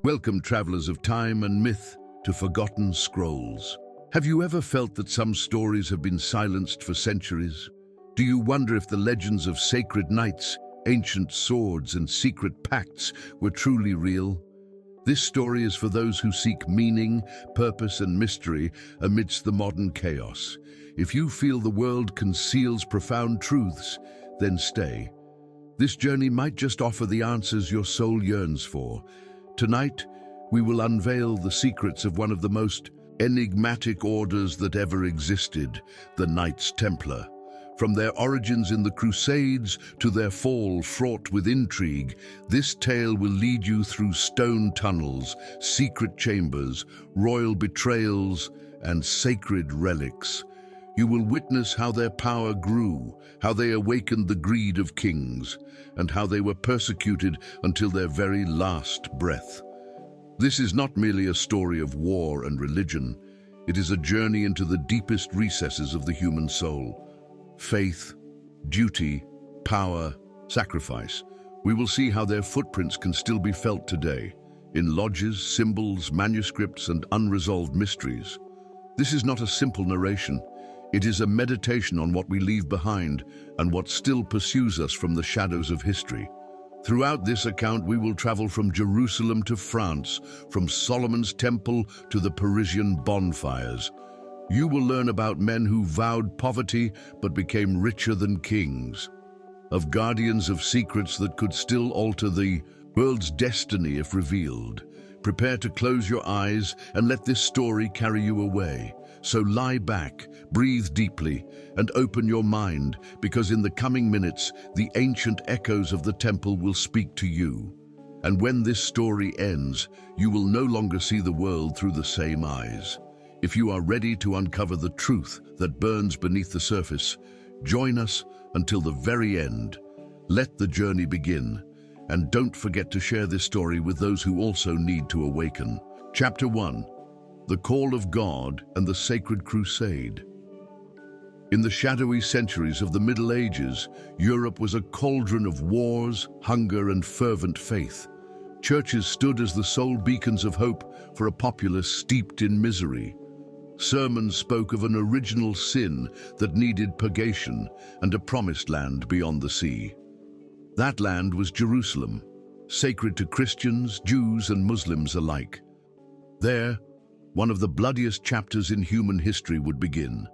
Welcome, travelers of time and myth, to Forgotten Scrolls. Have you ever felt that some stories have been silenced for centuries? Do you wonder if the legends of sacred knights, ancient swords, and secret pacts were truly real? This story is for those who seek meaning, purpose, and mystery amidst the modern chaos. If you feel the world conceals profound truths, then stay. This journey might just offer the answers your soul yearns for. Tonight, we will unveil the secrets of one of the most enigmatic orders that ever existed, the Knights Templar. From their origins in the Crusades to their fall fraught with intrigue, this tale will lead you through stone tunnels, secret chambers, royal betrayals, and sacred relics. You will witness how their power grew, how they awakened the greed of kings, and how they were persecuted until their very last breath. This is not merely a story of war and religion. It is a journey into the deepest recesses of the human soul. Faith, duty, power, sacrifice. We will see how their footprints can still be felt today, in lodges, symbols, manuscripts, and unresolved mysteries. This is not a simple narration. It is a meditation on what we leave behind and what still pursues us from the shadows of history. Throughout this account, we will travel from Jerusalem to France, from Solomon's temple to the Parisian bonfires. You will learn about men who vowed poverty but became richer than kings, of guardians of secrets that could still alter the world's destiny if revealed. Prepare to close your eyes and let this story carry you away. So lie back, breathe deeply, and open your mind, because in the coming minutes, the ancient echoes of the temple will speak to you. And when this story ends, you will no longer see the world through the same eyes. If you are ready to uncover the truth that burns beneath the surface, join us until the very end. Let the journey begin, and don't forget to share this story with those who also need to awaken. Chapter 1. The Call of God and the Sacred Crusade. In the shadowy centuries of the Middle Ages, Europe was a cauldron of wars, hunger, and fervent faith. Churches stood as the sole beacons of hope for a populace steeped in misery. Sermons spoke of an original sin that needed purgation and a promised land beyond the sea. That land was Jerusalem, sacred to Christians, Jews, and Muslims alike. There, one of the bloodiest chapters in human history would begin.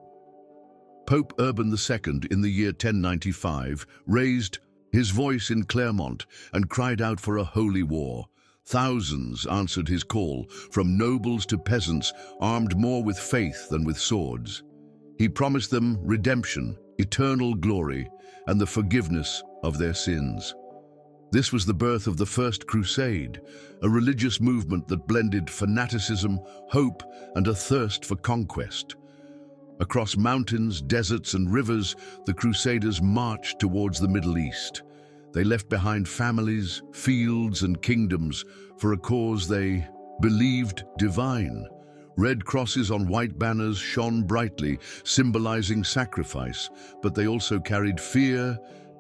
Pope Urban II, in the year 1095, raised his voice in Clermont and cried out for a holy war. Thousands answered his call, from nobles to peasants, armed more with faith than with swords. He promised them redemption, eternal glory, and the forgiveness of their sins. This was the birth of the First Crusade, a religious movement that blended fanaticism, hope, and a thirst for conquest. Across mountains, deserts, and rivers, the Crusaders marched towards the Middle East. They left behind families, fields, and kingdoms for a cause they believed divine. Red crosses on white banners shone brightly, symbolizing sacrifice, but they also carried fear,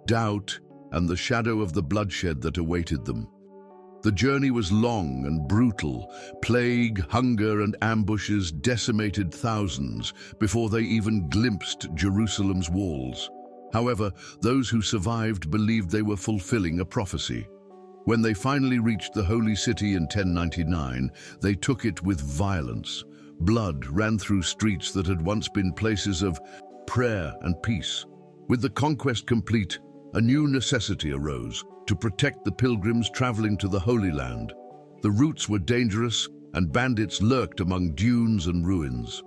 doubt, and the shadow of the bloodshed that awaited them. The journey was long and brutal. Plague, hunger, and ambushes decimated thousands before they even glimpsed Jerusalem's walls. However, those who survived believed they were fulfilling a prophecy. When they finally reached the Holy City in 1099, they took it with violence. Blood ran through streets that had once been places of prayer and peace. With the conquest complete, a new necessity arose: to protect the pilgrims traveling to the Holy Land. The routes were dangerous, and bandits lurked among dunes and ruins.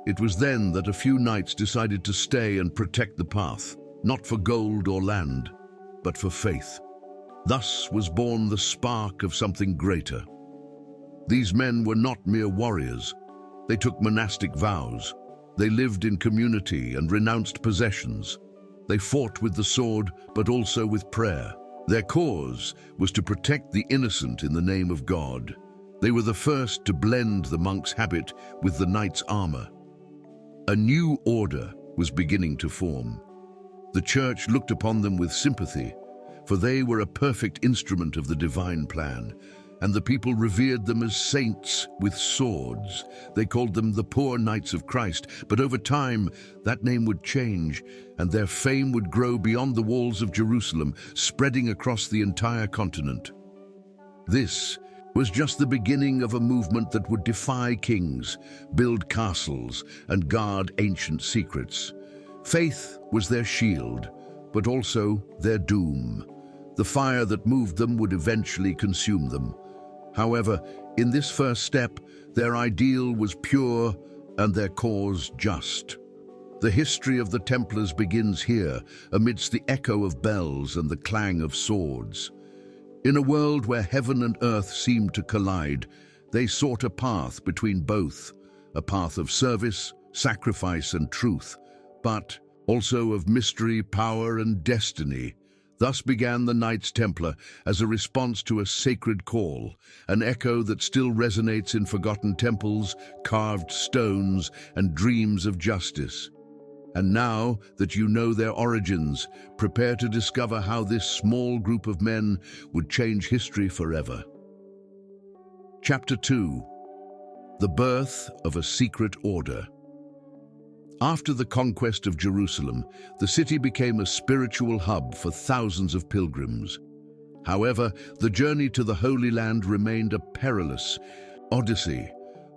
It was then that a few knights decided to stay and protect the path, not for gold or land, but for faith. Thus was born the spark of something greater. These men were not mere warriors. They took monastic vows. They lived in community and renounced possessions. They fought with the sword, but also with prayer. Their cause was to protect the innocent in the name of God. They were the first to blend the monk's habit with the knight's armor. A new order was beginning to form. The church looked upon them with sympathy, for they were a perfect instrument of the divine plan, and the people revered them as saints with swords. They called them the poor Knights of Christ, but over time that name would change, and their fame would grow beyond the walls of Jerusalem, spreading across the entire continent. This was just the beginning of a movement that would defy kings, build castles, and guard ancient secrets. Faith was their shield, but also their doom. The fire that moved them would eventually consume them. However, in this first step, their ideal was pure and their cause just. The history of the Templars begins here, amidst the echo of bells and the clang of swords. In a world where heaven and earth seemed to collide, they sought a path between both, a path of service, sacrifice, and truth, but also of mystery, power, and destiny. Thus began the Knights Templar as a response to a sacred call, an echo that still resonates in forgotten temples, carved stones, and dreams of justice. And now that you know their origins, prepare to discover how this small group of men would change history forever. Chapter 2. The Birth of a Secret Order. After the conquest of Jerusalem, the city became a spiritual hub for thousands of pilgrims. However, the journey to the Holy Land remained a perilous odyssey.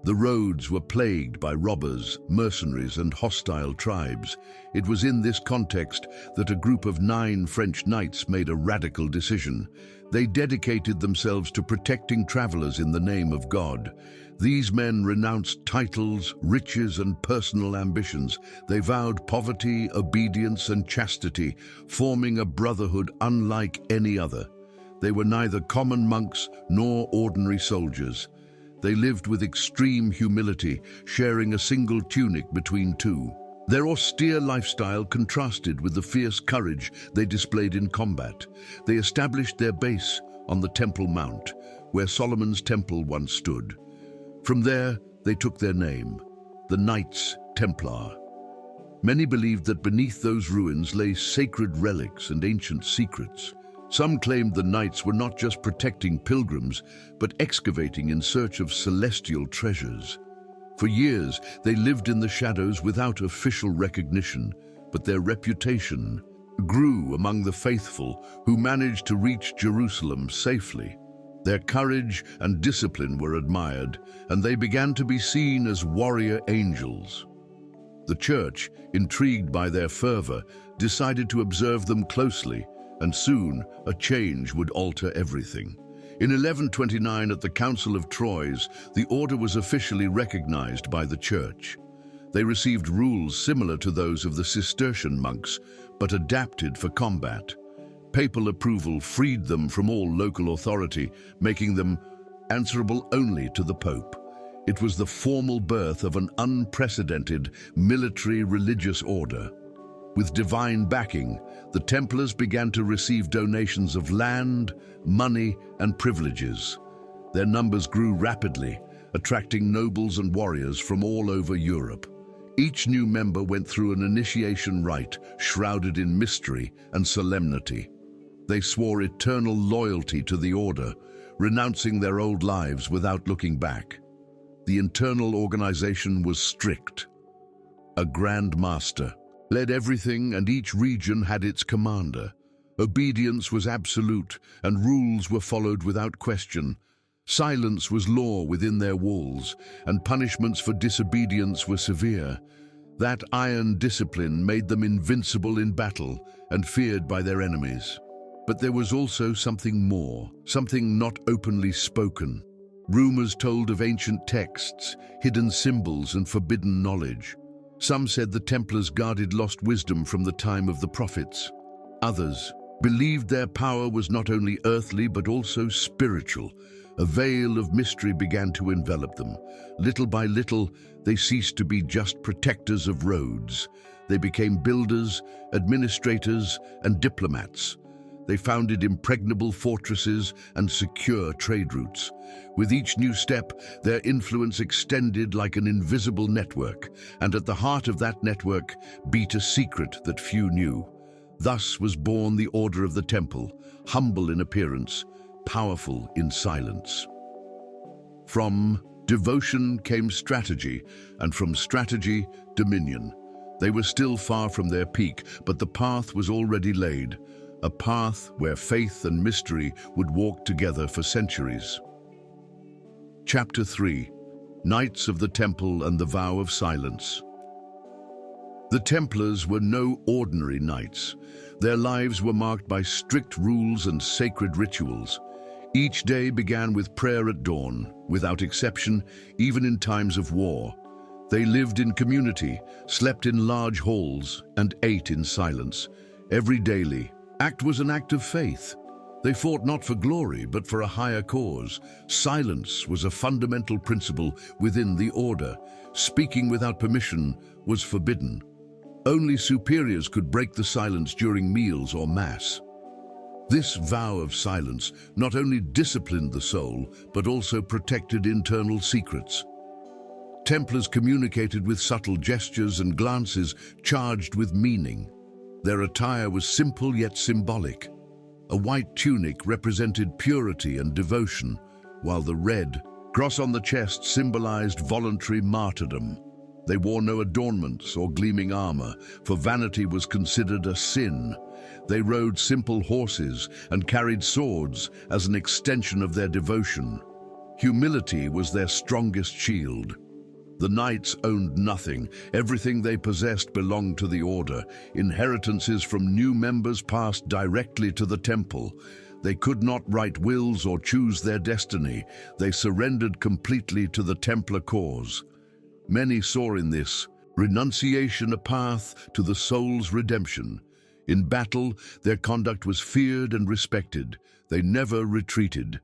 The roads were plagued by robbers, mercenaries, and hostile tribes. It was in this context that a group of 9 French knights made a radical decision. They dedicated themselves to protecting travelers in the name of God. These men renounced titles, riches, and personal ambitions. They vowed poverty, obedience, and chastity, forming a brotherhood unlike any other. They were neither common monks nor ordinary soldiers. They lived with extreme humility, sharing a single tunic between two. Their austere lifestyle contrasted with the fierce courage they displayed in combat. They established their base on the Temple Mount, where Solomon's temple once stood. From there, they took their name, the Knights Templar. Many believed that beneath those ruins lay sacred relics and ancient secrets. Some claimed the knights were not just protecting pilgrims, but excavating in search of celestial treasures. For years, they lived in the shadows without official recognition, but their reputation grew among the faithful who managed to reach Jerusalem safely. Their courage and discipline were admired, and they began to be seen as warrior angels. The church, intrigued by their fervor, decided to observe them closely, and soon a change would alter everything. In 1129, at the Council of Troyes, the order was officially recognized by the church. They received rules similar to those of the Cistercian monks, but adapted for combat. Papal approval freed them from all local authority, making them answerable only to the Pope. It was the formal birth of an unprecedented military religious order. With divine backing, the Templars began to receive donations of land, money, and privileges. Their numbers grew rapidly, attracting nobles and warriors from all over Europe. Each new member went through an initiation rite shrouded in mystery and solemnity. They swore eternal loyalty to the order, renouncing their old lives without looking back. The internal organization was strict. A Grand Master led everything, and each region had its commander. Obedience was absolute, and rules were followed without question. Silence was law within their walls, and punishments for disobedience were severe. That iron discipline made them invincible in battle and feared by their enemies. But there was also something more, something not openly spoken. Rumors told of ancient texts, hidden symbols, and forbidden knowledge. Some said the Templars guarded lost wisdom from the time of the prophets. Others believed their power was not only earthly but also spiritual. A veil of mystery began to envelop them. Little by little, they ceased to be just protectors of roads. They became builders, administrators, and diplomats. They founded impregnable fortresses and secure trade routes. With each new step, their influence extended like an invisible network, and at the heart of that network beat a secret that few knew. Thus was born the Order of the Temple, humble in appearance, powerful in silence. From devotion came strategy, and from strategy, dominion. They were still far from their peak, but the path was already laid, a path where faith and mystery would walk together for centuries. Chapter 3. Knights of the Temple and the Vow of Silence. The Templars were no ordinary knights. Their lives were marked by strict rules and sacred rituals. Each day began with prayer at dawn, without exception, even in times of war. They lived in community, slept in large halls, and ate in silence. Every daily act was an act of faith. They fought not for glory, but for a higher cause. Silence was a fundamental principle within the order. Speaking without permission was forbidden. Only superiors could break the silence during meals or mass. This vow of silence not only disciplined the soul, but also protected internal secrets. Templars communicated with subtle gestures and glances charged with meaning. Their attire was simple yet symbolic. A white tunic represented purity and devotion, while the red cross on the chest symbolized voluntary martyrdom. They wore no adornments or gleaming armor, for vanity was considered a sin. They rode simple horses and carried swords as an extension of their devotion. Humility was their strongest shield. The knights owned nothing. Everything they possessed belonged to the order. Inheritances from new members passed directly to the temple. They could not write wills or choose their destiny. They surrendered completely to the Templar cause. Many saw in this renunciation a path to the soul's redemption. In battle, their conduct was feared and respected. They never retreated,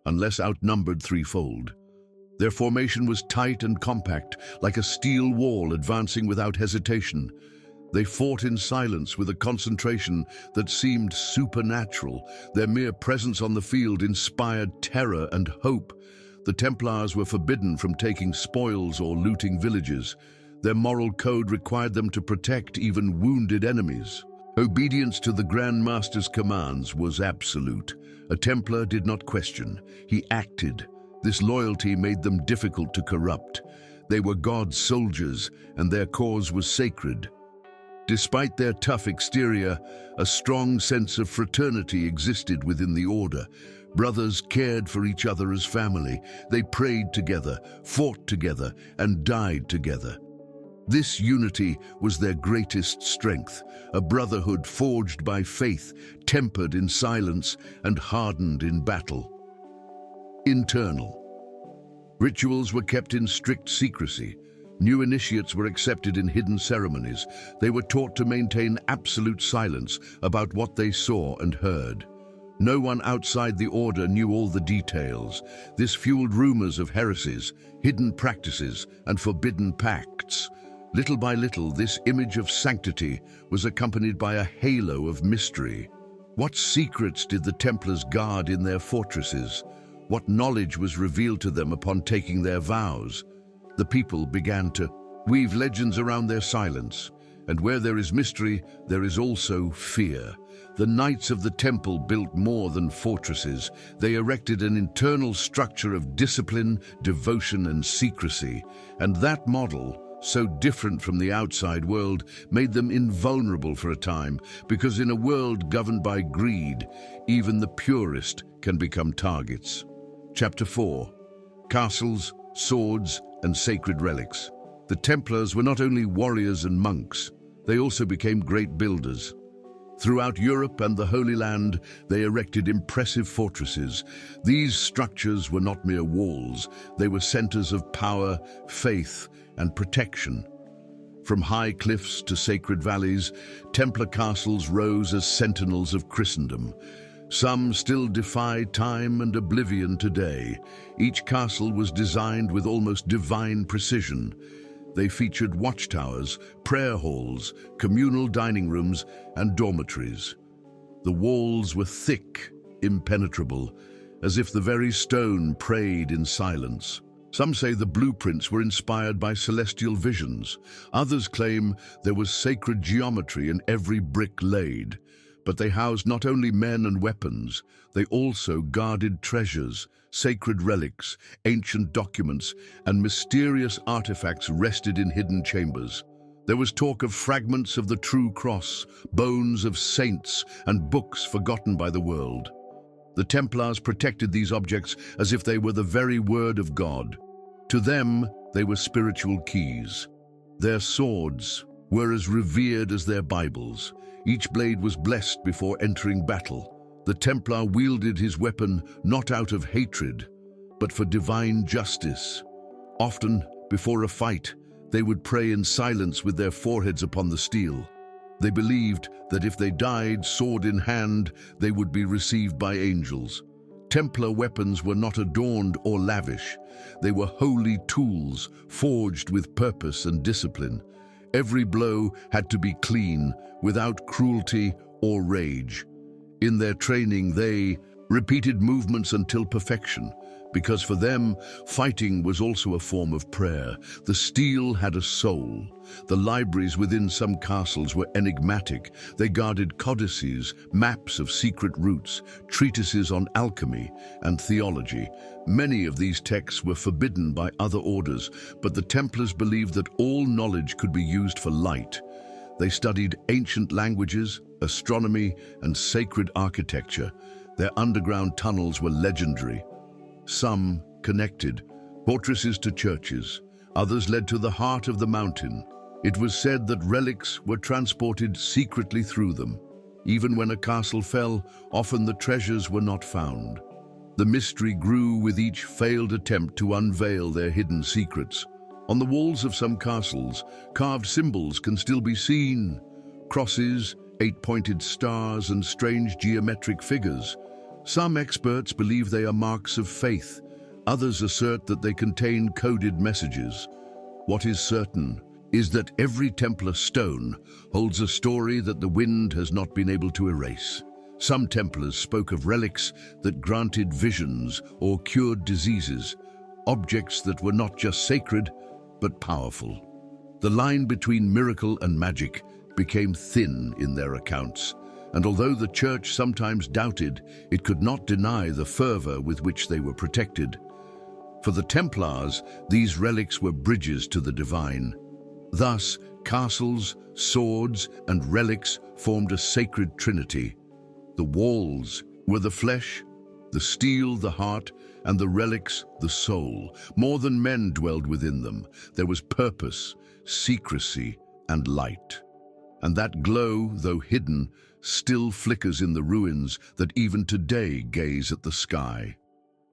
unless outnumbered threefold. Their formation was tight and compact, like a steel wall advancing without hesitation. They fought in silence with a concentration that seemed supernatural. Their mere presence on the field inspired terror and hope. The Templars were forbidden from taking spoils or looting villages. Their moral code required them to protect even wounded enemies. Obedience to the Grand Master's commands was absolute. A Templar did not question, he acted. This loyalty made them difficult to corrupt. They were God's soldiers, and their cause was sacred. Despite their tough exterior, a strong sense of fraternity existed within the order. Brothers cared for each other as family. They prayed together, fought together, and died together. This unity was their greatest strength, a brotherhood forged by faith, tempered in silence, and hardened in battle. Internal. Rituals were kept in strict secrecy. New initiates were accepted in hidden ceremonies. They were taught to maintain absolute silence about what they saw and heard. No one outside the order knew all the details. This fueled rumors of heresies, hidden practices, and forbidden pacts. Little by little, this image of sanctity was accompanied by a halo of mystery. What secrets did the Templars guard in their fortresses? What knowledge was revealed to them upon taking their vows? The people began to weave legends around their silence, and where there is mystery, there is also fear. The Knights of the Temple built more than fortresses. They erected an internal structure of discipline, devotion, and secrecy. And that model, so different from the outside world, made them invulnerable for a time, because in a world governed by greed, even the purest can become targets. Chapter 4. Castles, Swords, and Sacred Relics. The Templars were not only warriors and monks, they also became great builders. Throughout Europe and the Holy Land, they erected impressive fortresses. These structures were not mere walls, they were centers of power, faith, and protection. From high cliffs to sacred valleys, Templar castles rose as sentinels of Christendom. Some still defy time and oblivion today. Each castle was designed with almost divine precision. They featured watchtowers, prayer halls, communal dining rooms, and dormitories. The walls were thick, impenetrable, as if the very stone prayed in silence. Some say the blueprints were inspired by celestial visions. Others claim there was sacred geometry in every brick laid. But they housed not only men and weapons, they also guarded treasures, sacred relics, ancient documents, and mysterious artifacts rested in hidden chambers. There was talk of fragments of the true cross, bones of saints, and books forgotten by the world. The Templars protected these objects as if they were the very word of God. To them, they were spiritual keys. Their swords were as revered as their Bibles. Each blade was blessed before entering battle. The Templar wielded his weapon not out of hatred, but for divine justice. Often, before a fight, they would pray in silence with their foreheads upon the steel. They believed that if they died sword in hand, they would be received by angels. Templar weapons were not adorned or lavish. They were holy tools, forged with purpose and discipline. Every blow had to be clean, without cruelty or rage. In their training, they repeated movements until perfection, because for them, fighting was also a form of prayer. The steel had a soul. The libraries within some castles were enigmatic. They guarded codices, maps of secret routes, treatises on alchemy and theology. Many of these texts were forbidden by other orders, but the Templars believed that all knowledge could be used for light. They studied ancient languages, astronomy, and sacred architecture. Their underground tunnels were legendary. Some connected fortresses to churches, others led to the heart of the mountain. It was said that relics were transported secretly through them. Even when a castle fell, often the treasures were not found. The mystery grew with each failed attempt to unveil their hidden secrets. On the walls of some castles, carved symbols can still be seen. Crosses, eight-pointed stars, and strange geometric figures. Some experts believe they are marks of faith. Others assert that they contain coded messages. What is certain is that every Templar stone holds a story that the wind has not been able to erase. Some Templars spoke of relics that granted visions or cured diseases, objects that were not just sacred, but powerful. The line between miracle and magic became thin in their accounts, and although the Church sometimes doubted, it could not deny the fervor with which they were protected. For the Templars, these relics were bridges to the divine. Thus, castles, swords, and relics formed a sacred trinity. The walls were the flesh, the steel the heart, and the relics the soul. More than men dwelled within them. There was purpose, secrecy, and light. And that glow, though hidden, still flickers in the ruins that even today gaze at the sky.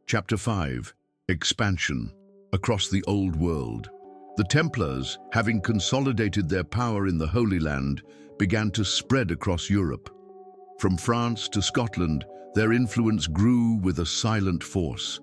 Chapter 5. Expansion. Across the Old World. The Templars, having consolidated their power in the Holy Land, began to spread across Europe. From France to Scotland, their influence grew with a silent force.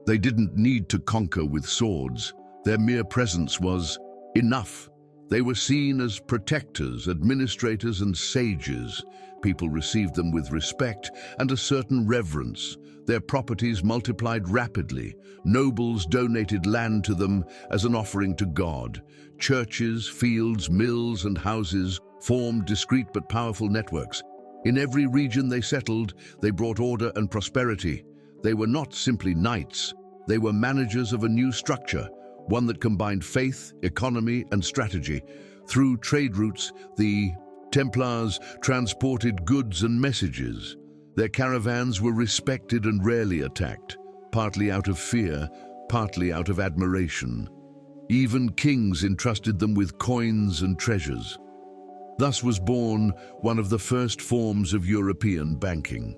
They didn't need to conquer with swords. Their mere presence was enough. They were seen as protectors, administrators, and sages. People received them with respect and a certain reverence. Their properties multiplied rapidly. Nobles donated land to them as an offering to God. Churches, fields, mills, and houses formed discreet but powerful networks. In every region they settled, they brought order and prosperity. They were not simply knights. They were managers of a new structure, one that combined faith, economy, and strategy. Through trade routes, the Templars transported goods and messages. Their caravans were respected and rarely attacked, partly out of fear, partly out of admiration. Even kings entrusted them with coins and treasures. Thus was born one of the first forms of European banking.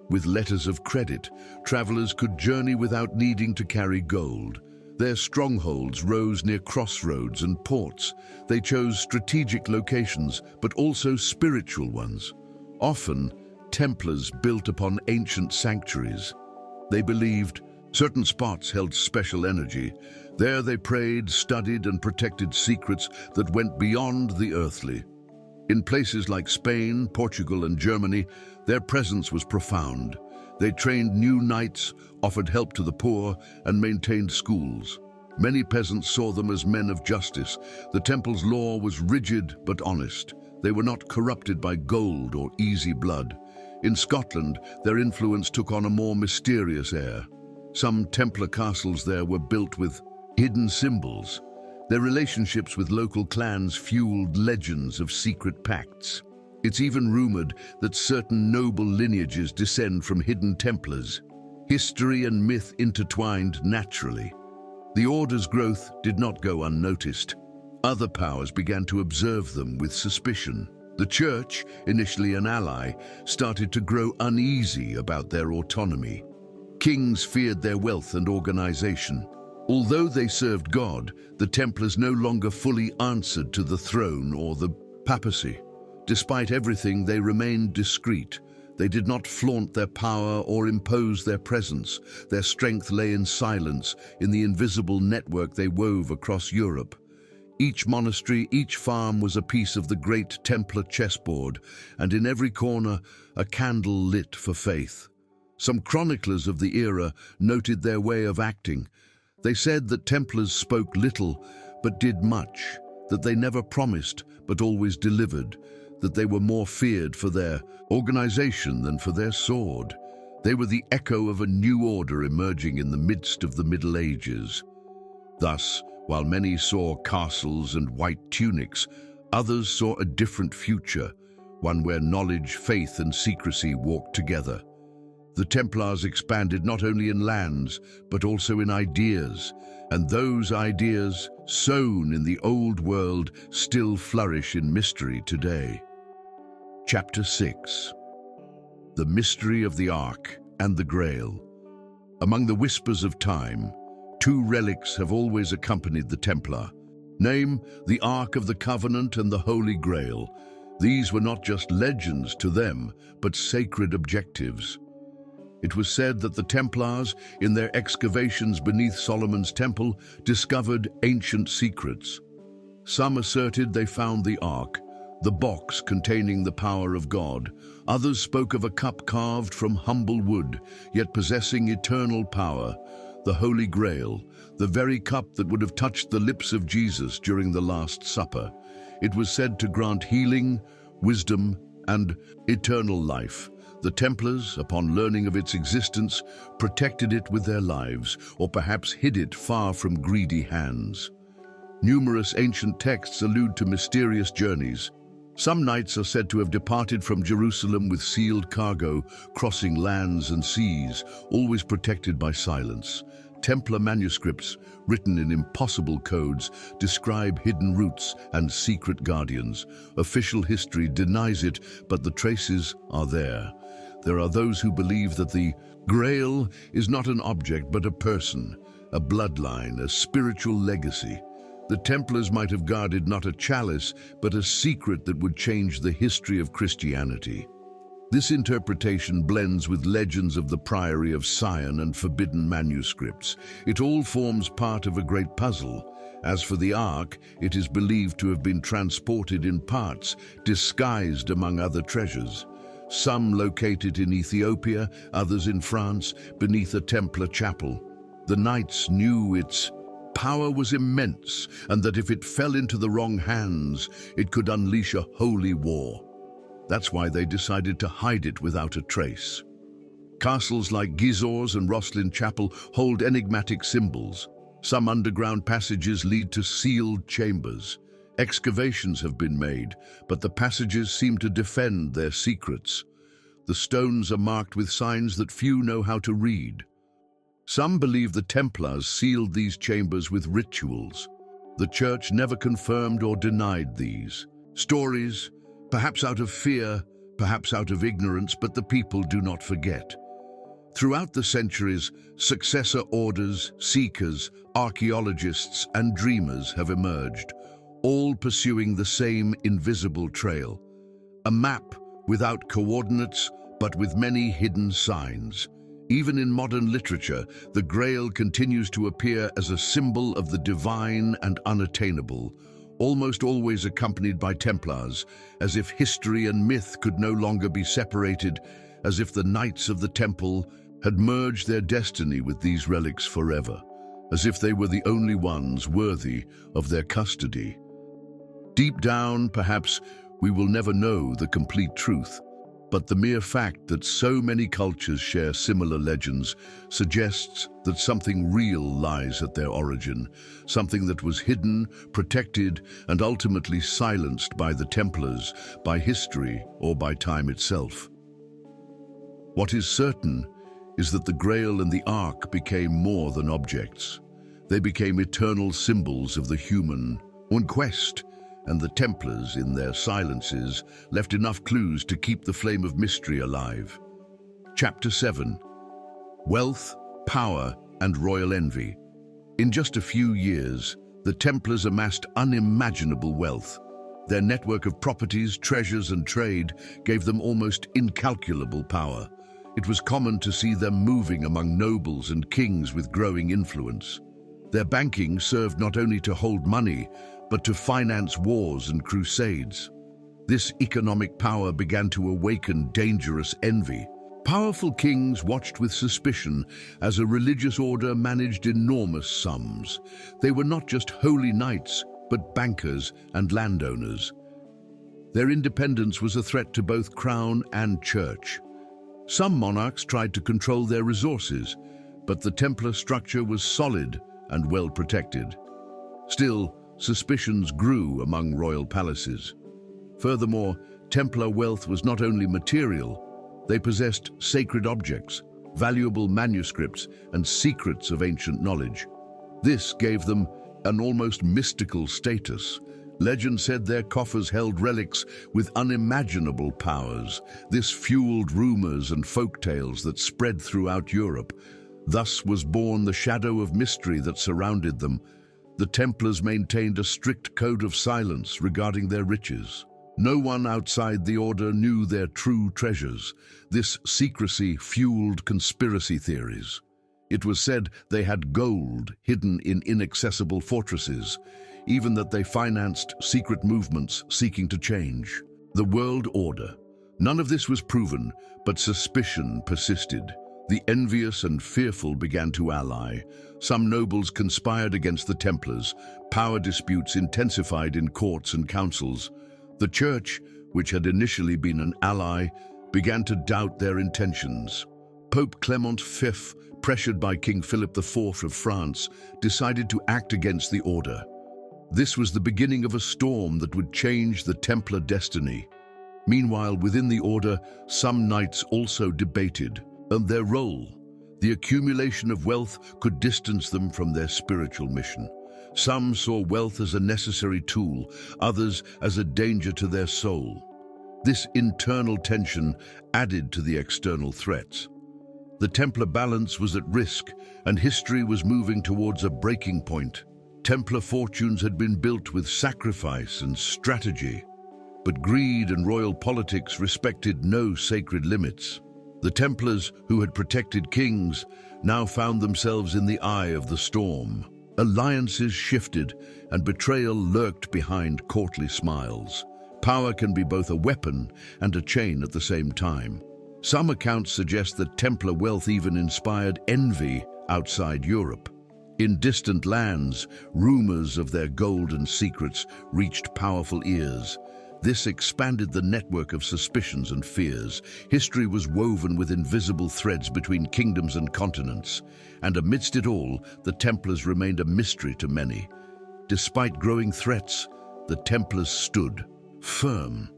With letters of credit, travelers could journey without needing to carry gold. Their strongholds rose near crossroads and ports. They chose strategic locations, but also spiritual ones. Often, Templars built upon ancient sanctuaries. They believed certain spots held special energy. There they prayed, studied, and protected secrets that went beyond the earthly. In places like Spain, Portugal, and Germany, their presence was profound. They trained new knights, offered help to the poor, and maintained schools. Many peasants saw them as men of justice. The temple's law was rigid but honest. They were not corrupted by gold or easy blood. In Scotland, their influence took on a more mysterious air. Some Templar castles there were built with hidden symbols. Their relationships with local clans fueled legends of secret pacts. It's even rumored that certain noble lineages descend from hidden Templars. History and myth intertwined naturally. The Order's growth did not go unnoticed. Other powers began to observe them with suspicion. The Church, initially an ally, started to grow uneasy about their autonomy. Kings feared their wealth and organization. Although they served God, the Templars no longer fully answered to the throne or the papacy. Despite everything, they remained discreet. They did not flaunt their power or impose their presence. Their strength lay in silence, in the invisible network they wove across Europe. Each monastery, each farm was a piece of the great Templar chessboard, and in every corner, a candle lit for faith. Some chroniclers of the era noted their way of acting. They said that Templars spoke little, but did much, that they never promised, but always delivered, that they were more feared for their organization than for their sword. They were the echo of a new order emerging in the midst of the Middle Ages. Thus, while many saw castles and white tunics, others saw a different future, one where knowledge, faith, and secrecy walked together. The Templars expanded not only in lands, but also in ideas, and those ideas, sown in the old world, still flourish in mystery today. Chapter 6. The Mystery of the Ark and the Grail. Among the whispers of time, two relics have always accompanied the Templar. Name, the Ark of the Covenant and the Holy Grail. These were not just legends to them, but sacred objectives. It was said that the Templars, in their excavations beneath Solomon's temple, discovered ancient secrets. Some asserted they found the Ark, the box containing the power of God. Others spoke of a cup carved from humble wood, yet possessing eternal power, the Holy Grail, the very cup that would have touched the lips of Jesus during the Last Supper. It was said to grant healing, wisdom, and eternal life. The Templars, upon learning of its existence, protected it with their lives, or perhaps hid it far from greedy hands. Numerous ancient texts allude to mysterious journeys. Some knights are said to have departed from Jerusalem with sealed cargo, crossing lands and seas, always protected by silence. Templar manuscripts, written in impossible codes, describe hidden routes and secret guardians. Official history denies it, but the traces are there. There are those who believe that the Grail is not an object but a person, a bloodline, a spiritual legacy. The Templars might have guarded not a chalice, but a secret that would change the history of Christianity. This interpretation blends with legends of the Priory of Sion and forbidden manuscripts. It all forms part of a great puzzle. As for the Ark, it is believed to have been transported in parts, disguised among other treasures. Some located in Ethiopia, others in France, beneath a Templar chapel. The knights knew its power was immense, and that if it fell into the wrong hands, it could unleash a holy war. That's why they decided to hide it without a trace. Castles like Gisors and Rosslyn Chapel hold enigmatic symbols. Some underground passages lead to sealed chambers. Excavations have been made, but the passages seem to defend their secrets. The stones are marked with signs that few know how to read. Some believe the Templars sealed these chambers with rituals. The Church never confirmed or denied these stories, perhaps out of fear, perhaps out of ignorance, but the people do not forget. Throughout the centuries, successor orders, seekers, archaeologists, and dreamers have emerged, all pursuing the same invisible trail. A map without coordinates, but with many hidden signs. Even in modern literature, the Grail continues to appear as a symbol of the divine and unattainable, almost always accompanied by Templars, as if history and myth could no longer be separated, as if the Knights of the Temple had merged their destiny with these relics forever, as if they were the only ones worthy of their custody. Deep down, perhaps, We will never know the complete truth, but the mere fact that so many cultures share similar legends suggests that something real lies at their origin, something that was hidden, protected, and ultimately silenced by the Templars, by history, or by time itself. What is certain is that the Grail and the Ark became more than objects. They became eternal symbols of the human quest, and the Templars, in their silences, left enough clues to keep the flame of mystery alive. Chapter 7. Wealth, Power, and Royal Envy. In just a few years, the Templars amassed unimaginable wealth. Their network of properties, treasures, and trade gave them almost incalculable power. It was common to see them moving among nobles and kings with growing influence. Their banking served not only to hold money, but to finance wars and crusades. This economic power began to awaken dangerous envy. Powerful kings watched with suspicion as a religious order managed enormous sums. They were not just holy knights, but bankers and landowners. Their independence was a threat to both crown and church. Some monarchs tried to control their resources, but the Templar structure was solid and well protected. Still, suspicions grew among royal palaces. Furthermore, Templar wealth was not only material, they possessed sacred objects, valuable manuscripts, and secrets of ancient knowledge. This gave them an almost mystical status. Legend said their coffers held relics with unimaginable powers. This fueled rumors and folktales that spread throughout Europe. Thus was born the shadow of mystery that surrounded them. The Templars maintained a strict code of silence regarding their riches. No one outside the order knew their true treasures. This secrecy fueled conspiracy theories. It was said they had gold hidden in inaccessible fortresses, even that they financed secret movements seeking to change the world order. None of this was proven, but suspicion persisted. The envious and fearful began to ally. Some nobles conspired against the Templars. Power disputes intensified in courts and councils. The Church, which had initially been an ally, began to doubt their intentions. Pope Clement V, pressured by King Philip IV of France, decided to act against the order. This was the beginning of a storm that would change the Templar destiny. Meanwhile, within the order, some knights also debated their role. The accumulation of wealth could distance them from their spiritual mission. Some saw wealth as a necessary tool, others as a danger to their soul. This internal tension added to the external threats. The Templar balance was at risk, and history was moving towards a breaking point. Templar fortunes had been built with sacrifice and strategy, but greed and royal politics respected no sacred limits. The Templars, who had protected kings, now found themselves in the eye of the storm. Alliances shifted, and betrayal lurked behind courtly smiles. Power can be both a weapon and a chain at the same time. Some accounts suggest that Templar wealth even inspired envy outside Europe. In distant lands, rumors of their golden secrets reached powerful ears. This expanded the network of suspicions and fears. History was woven with invisible threads between kingdoms and continents, and amidst it all, the Templars remained a mystery to many. Despite growing threats, the Templars stood firm.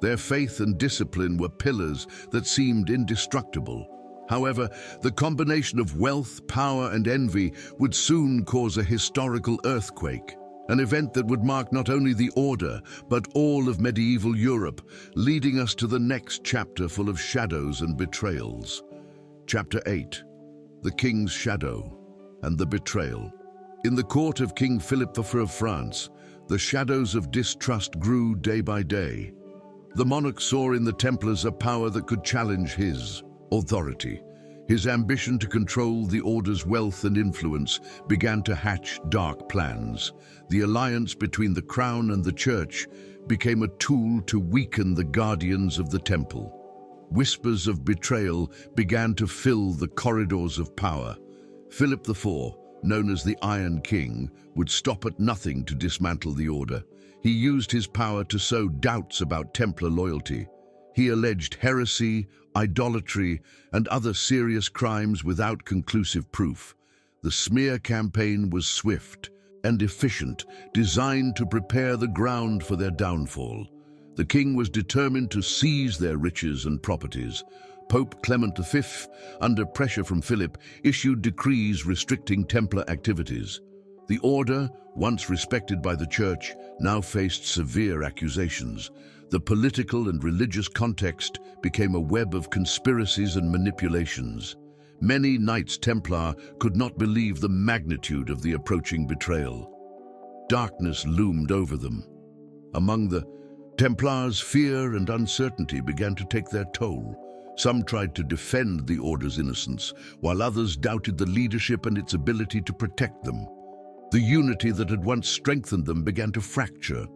Their faith and discipline were pillars that seemed indestructible. However, the combination of wealth, power, and envy would soon cause a historical earthquake. An event that would mark not only the order, but all of medieval Europe, leading us to the next chapter full of shadows and betrayals. Chapter 8. The King's Shadow and the Betrayal. In the court of King Philip IV of France, the shadows of distrust grew day by day. The monarch saw in the Templars a power that could challenge his authority. His ambition to control the order's wealth and influence began to hatch dark plans. The alliance between the crown and the church became a tool to weaken the guardians of the temple. Whispers of betrayal began to fill the corridors of power. Philip IV, known as the Iron King, would stop at nothing to dismantle the order. He used his power to sow doubts about Templar loyalty. He alleged heresy, idolatry, and other serious crimes without conclusive proof. The smear campaign was swift and efficient, designed to prepare the ground for their downfall. The king was determined to seize their riches and properties. Pope Clement V, under pressure from Philip, issued decrees restricting Templar activities. The order, once respected by the Church, now faced severe accusations. The political and religious context became a web of conspiracies and manipulations. Many Knights Templar could not believe the magnitude of the approaching betrayal. Darkness loomed over them. Among the Templars, fear and uncertainty began to take their toll. Some tried to defend the order's innocence, while others doubted the leadership and its ability to protect them. The unity that had once strengthened them began to fracture.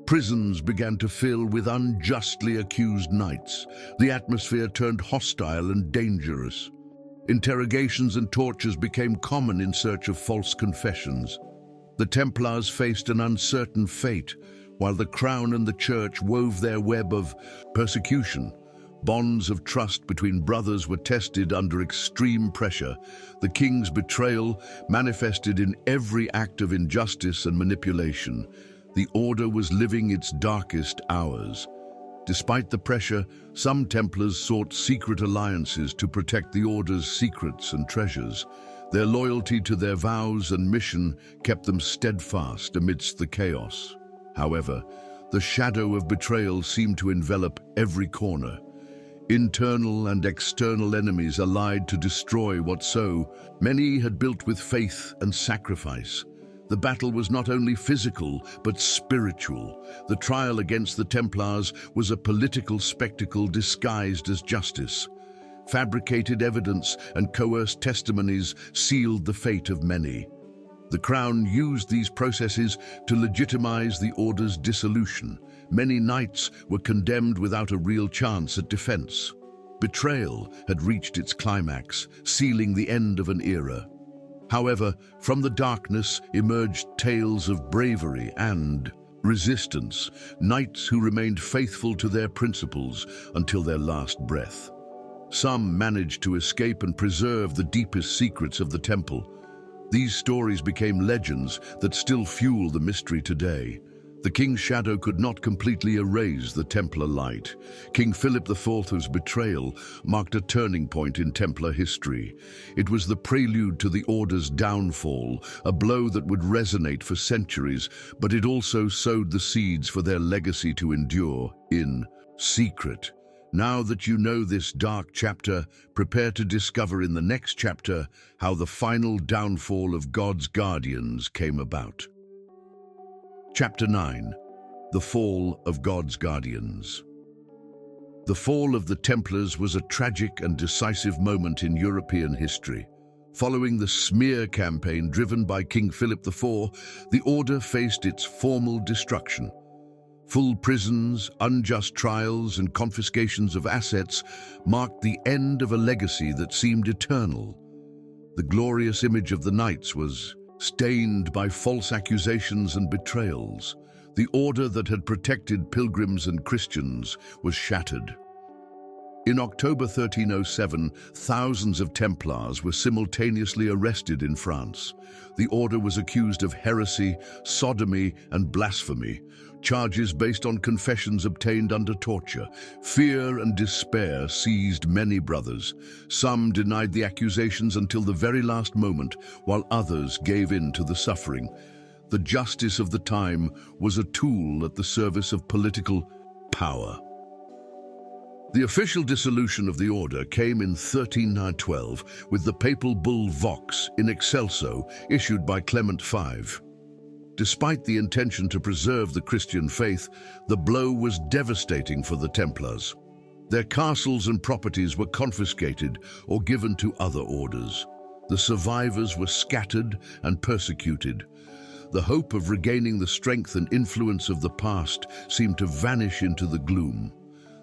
Prisons began to fill with unjustly accused knights. The atmosphere turned hostile and dangerous. Interrogations and tortures became common in search of false confessions. The Templars faced an uncertain fate, while the Crown and the Church wove their web of persecution. Bonds of trust between brothers were tested under extreme pressure. The king's betrayal manifested in every act of injustice and manipulation. The order was living its darkest hours. Despite the pressure, some Templars sought secret alliances to protect the order's secrets and treasures. Their loyalty to their vows and mission kept them steadfast amidst the chaos. However, the shadow of betrayal seemed to envelop every corner. Internal and external enemies allied to destroy what so many had built with faith and sacrifice. The battle was not only physical, but spiritual. The trial against the Templars was a political spectacle disguised as justice. Fabricated evidence and coerced testimonies sealed the fate of many. The Crown used these processes to legitimize the order's dissolution. Many knights were condemned without a real chance at defense. Betrayal had reached its climax, sealing the end of an era. However, from the darkness emerged tales of bravery and resistance, knights who remained faithful to their principles until their last breath. Some managed to escape and preserve the deepest secrets of the temple. These stories became legends that still fuel the mystery today. The king's shadow could not completely erase the Templar light. King Philip IV's betrayal marked a turning point in Templar history. It was the prelude to the order's downfall, a blow that would resonate for centuries, but it also sowed the seeds for their legacy to endure in secret. Now that you know this dark chapter, prepare to discover in the next chapter how the final downfall of God's guardians came about. Chapter 9. The Fall of God's Guardians. The fall of the Templars was a tragic and decisive moment in European history. Following the smear campaign driven by King Philip IV, the order faced its formal destruction. Full prisons, unjust trials, and confiscations of assets marked the end of a legacy that seemed eternal. The glorious image of the knights was stained by false accusations and betrayals. The order that had protected pilgrims and Christians was shattered. In October 1307, thousands of Templars were simultaneously arrested in France. The order was accused of heresy, sodomy, and blasphemy, charges based on confessions obtained under torture. Fear and despair seized many brothers. Some denied the accusations until the very last moment, while others gave in to the suffering. The justice of the time was a tool at the service of political power. The official dissolution of the order came in 1312 with the papal bull Vox in Excelso, issued by Clement V. Despite the intention to preserve the Christian faith, the blow was devastating for the Templars. Their castles and properties were confiscated or given to other orders. The survivors were scattered and persecuted. The hope of regaining the strength and influence of the past seemed to vanish into the gloom.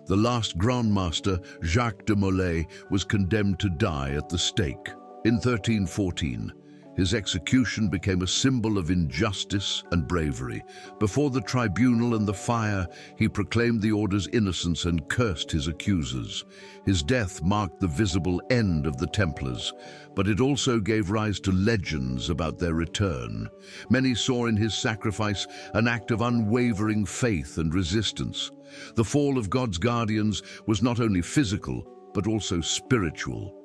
The last Grand Master, Jacques de Molay, was condemned to die at the stake. In 1314, His execution became a symbol of injustice and bravery. Before the tribunal and the fire, he proclaimed the order's innocence and cursed his accusers. His death marked the visible end of the Templars, but it also gave rise to legends about their return. Many saw in his sacrifice an act of unwavering faith and resistance. The fall of God's guardians was not only physical, but also spiritual.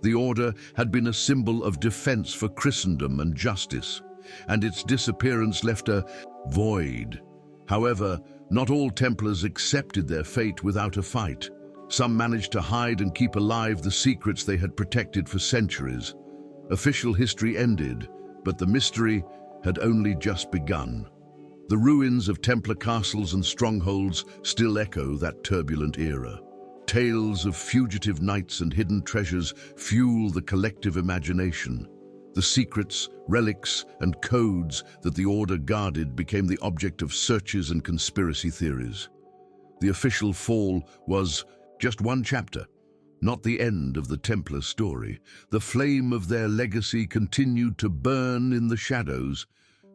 The order had been a symbol of defense for Christendom and justice, and its disappearance left a void. However, not all Templars accepted their fate without a fight. Some managed to hide and keep alive the secrets they had protected for centuries. Official history ended, but the mystery had only just begun. The ruins of Templar castles and strongholds still echo that turbulent era. Tales of fugitive knights and hidden treasures fuel the collective imagination. The secrets, relics, and codes that the Order guarded became the object of searches and conspiracy theories. The official fall was just one chapter, not the end of the Templar story. The flame of their legacy continued to burn in the shadows.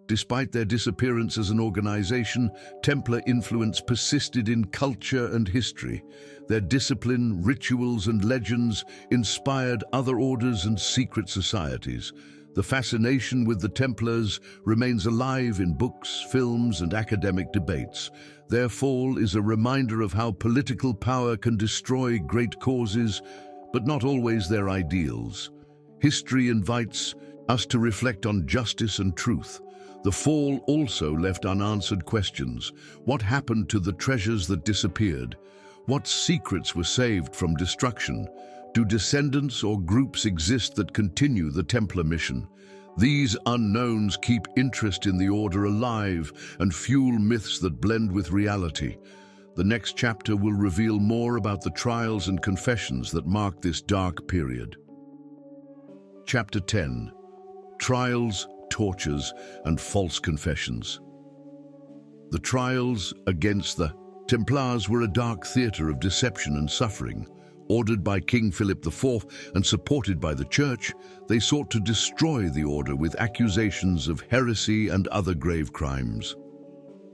Despite their disappearance as an organization, Templar influence persisted in culture and history. Their discipline, rituals, and legends inspired other orders and secret societies. The fascination with the Templars remains alive in books, films, and academic debates. Their fall is a reminder of how political power can destroy great causes, but not always their ideals. History invites us to reflect on justice and truth. The fall also left unanswered questions. What happened to the treasures that disappeared? What secrets were saved from destruction? Do descendants or groups exist that continue the Templar mission? These unknowns keep interest in the Order alive and fuel myths that blend with reality. The next chapter will reveal more about the trials and confessions that mark this dark period. Chapter 10. Trials, Tortures, and False Confessions. The trials against the Templars were a dark theatre of deception and suffering. Ordered by King Philip IV and supported by the Church, they sought to destroy the Order with accusations of heresy and other grave crimes.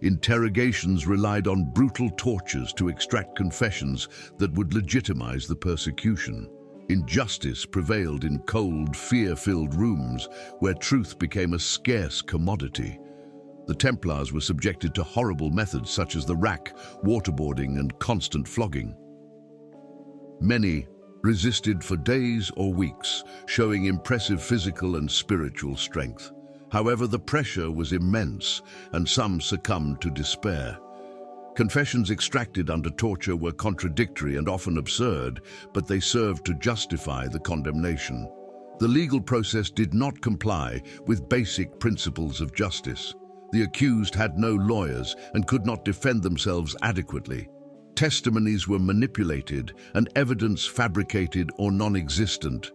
Interrogations relied on brutal tortures to extract confessions that would legitimize the persecution. Injustice prevailed in cold, fear-filled rooms where truth became a scarce commodity. The Templars were subjected to horrible methods such as the rack, waterboarding, and constant flogging. Many resisted for days or weeks, showing impressive physical and spiritual strength. However, the pressure was immense, and some succumbed to despair. Confessions extracted under torture were contradictory and often absurd, but they served to justify the condemnation. The legal process did not comply with basic principles of justice. The accused had no lawyers and could not defend themselves adequately. Testimonies were manipulated and evidence fabricated or non-existent.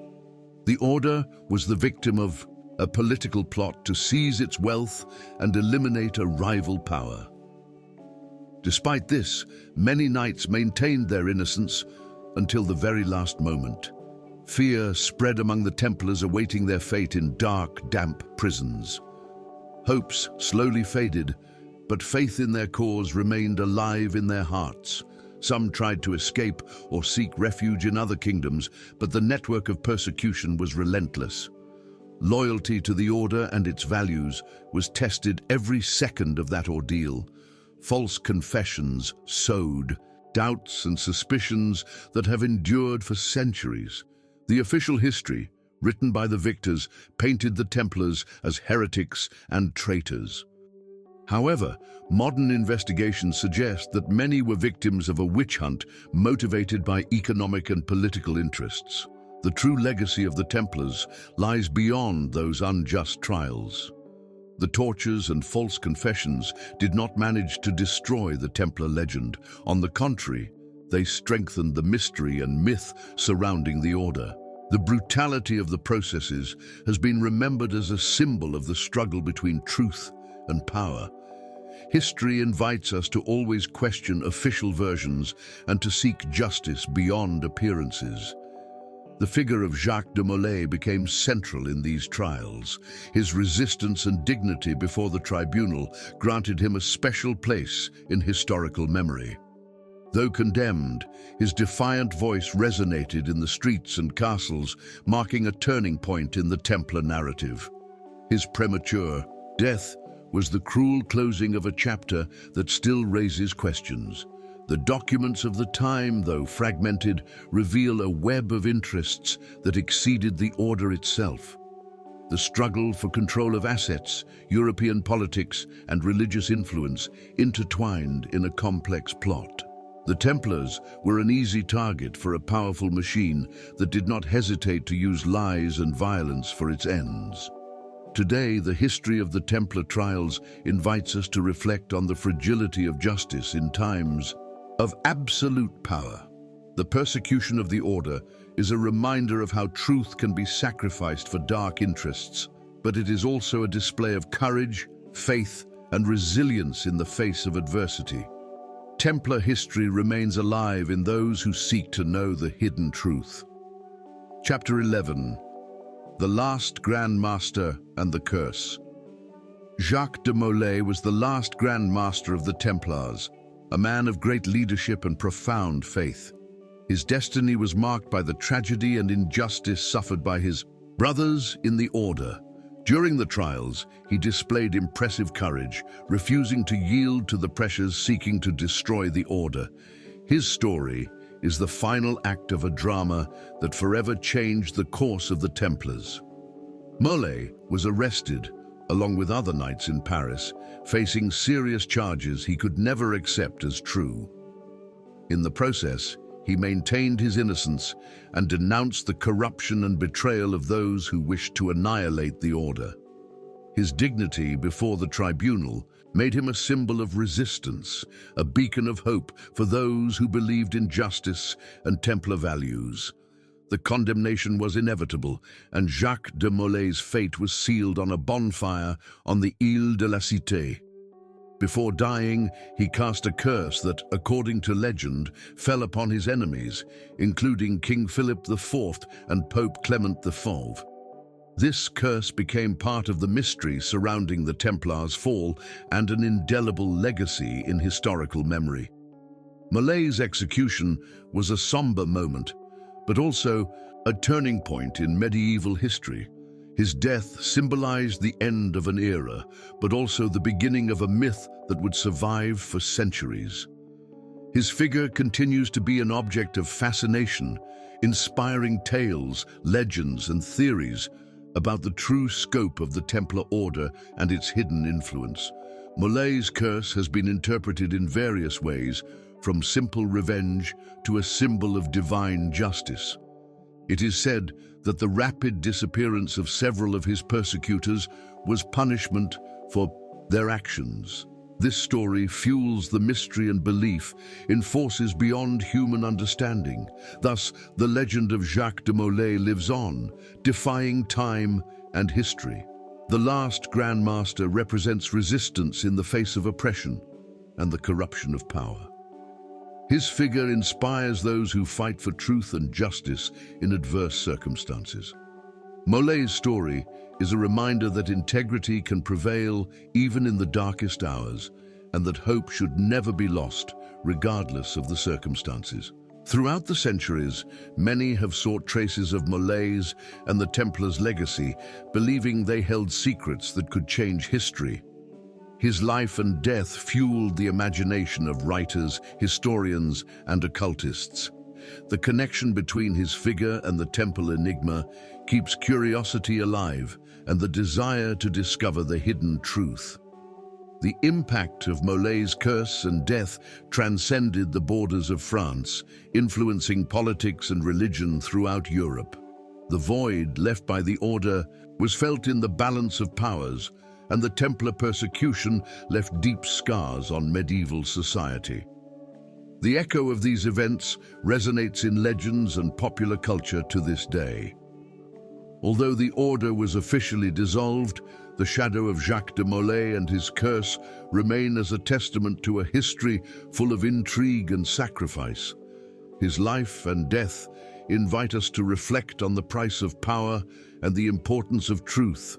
The Order was the victim of a political plot to seize its wealth and eliminate a rival power. Despite this, many knights maintained their innocence until the very last moment. Fear spread among the Templars awaiting their fate in dark, damp prisons. Hopes slowly faded, but faith in their cause remained alive in their hearts. Some tried to escape or seek refuge in other kingdoms, but the network of persecution was relentless. Loyalty to the Order and its values was tested every second of that ordeal. False confessions sowed doubts and suspicions that have endured for centuries. The official history, written by the victors, painted the Templars as heretics and traitors. However, modern investigations suggest that many were victims of a witch hunt motivated by economic and political interests. The true legacy of the Templars lies beyond those unjust trials. The tortures and false confessions did not manage to destroy the Templar legend. On the contrary, they strengthened the mystery and myth surrounding the Order. The brutality of the processes has been remembered as a symbol of the struggle between truth and power. History invites us to always question official versions and to seek justice beyond appearances. The figure of Jacques de Molay became central in these trials. His resistance and dignity before the tribunal granted him a special place in historical memory. Though condemned, his defiant voice resonated in the streets and castles, marking a turning point in the Templar narrative. His premature death was the cruel closing of a chapter that still raises questions. The documents of the time, though fragmented, reveal a web of interests that exceeded the order itself. The struggle for control of assets, European politics, and religious influence intertwined in a complex plot. The Templars were an easy target for a powerful machine that did not hesitate to use lies and violence for its ends. Today, the history of the Templar trials invites us to reflect on the fragility of justice in times of absolute power. The persecution of the order is a reminder of how truth can be sacrificed for dark interests, but it is also a display of courage, faith, and resilience in the face of adversity. Templar history remains alive in those who seek to know the hidden truth. Chapter 11. The Last Grand Master and the Curse. Jacques de Molay was the last Grand Master of the Templars, a man of great leadership and profound faith. His destiny was marked by the tragedy and injustice suffered by his brothers in the order. During the trials, he displayed impressive courage, refusing to yield to the pressures seeking to destroy the order. His story is the final act of a drama that forever changed the course of the Templars. Molay was arrested, along with other knights in Paris, facing serious charges he could never accept as true. In the process, he maintained his innocence and denounced the corruption and betrayal of those who wished to annihilate the order. His dignity before the tribunal made him a symbol of resistance, a beacon of hope for those who believed in justice and Templar values. The condemnation was inevitable, and Jacques de Molay's fate was sealed on a bonfire on the Île de la Cité. Before dying, he cast a curse that, according to legend, fell upon his enemies, including King Philip IV and Pope Clement V. This curse became part of the mystery surrounding the Templars' fall and an indelible legacy in historical memory. Molay's execution was a somber moment, but also a turning point in medieval history. His death symbolized the end of an era, but also the beginning of a myth that would survive for centuries. His figure continues to be an object of fascination, inspiring tales, legends, and theories about the true scope of the Templar order and its hidden influence. Molay's curse has been interpreted in various ways, from simple revenge to a symbol of divine justice. It is said that the rapid disappearance of several of his persecutors was punishment for their actions. This story fuels the mystery and belief in forces beyond human understanding. Thus, the legend of Jacques de Molay lives on, defying time and history. The last Grand Master represents resistance in the face of oppression and the corruption of power. His figure inspires those who fight for truth and justice in adverse circumstances. Molay's story is a reminder that integrity can prevail even in the darkest hours, and that hope should never be lost, regardless of the circumstances. Throughout the centuries, many have sought traces of Molay's and the Templars' legacy, believing they held secrets that could change history. His life and death fueled the imagination of writers, historians, and occultists. The connection between his figure and the temple enigma keeps curiosity alive and the desire to discover the hidden truth. The impact of Molay's curse and death transcended the borders of France, influencing politics and religion throughout Europe. The void left by the order was felt in the balance of powers, and the Templar persecution left deep scars on medieval society. The echo of these events resonates in legends and popular culture to this day. Although the order was officially dissolved, the shadow of Jacques de Molay and his curse remain as a testament to a history full of intrigue and sacrifice. His life and death invite us to reflect on the price of power and the importance of truth.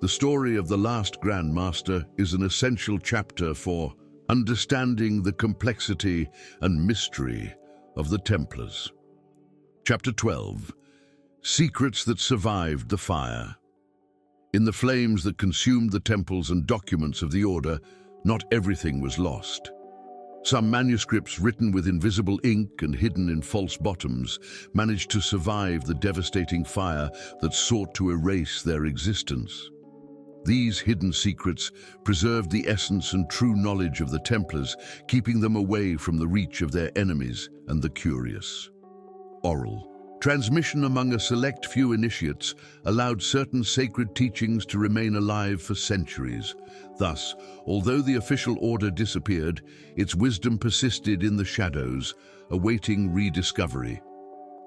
The story of the last Grand Master is an essential chapter for understanding the complexity and mystery of the Templars. Chapter 12. Secrets that survived the fire. In the flames that consumed the temples and documents of the Order, not everything was lost. Some manuscripts written with invisible ink and hidden in false bottoms managed to survive the devastating fire that sought to erase their existence. These hidden secrets preserved the essence and true knowledge of the Templars, keeping them away from the reach of their enemies and the curious. Oral transmission among a select few initiates allowed certain sacred teachings to remain alive for centuries. Thus, although the official order disappeared, its wisdom persisted in the shadows, awaiting rediscovery.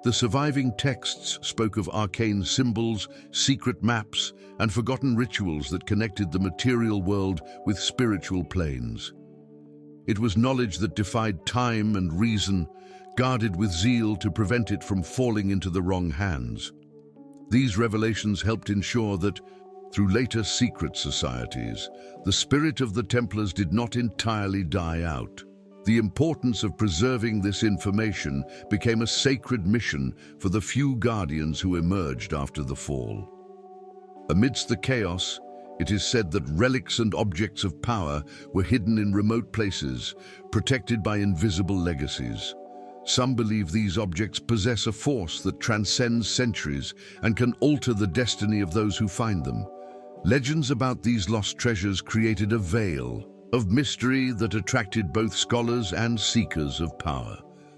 The surviving texts spoke of arcane symbols, secret maps, and forgotten rituals that connected the material world with spiritual planes. It was knowledge that defied time and reason, guarded with zeal to prevent it from falling into the wrong hands. These revelations helped ensure that, through later secret societies, the spirit of the Templars did not entirely die out. The importance of preserving this information became a sacred mission for the few guardians who emerged after the fall. Amidst the chaos, it is said that relics and objects of power were hidden in remote places, protected by invisible legacies. Some believe these objects possess a force that transcends centuries and can alter the destiny of those who find them. Legends about these lost treasures created a veil of mystery that attracted both scholars and seekers of power.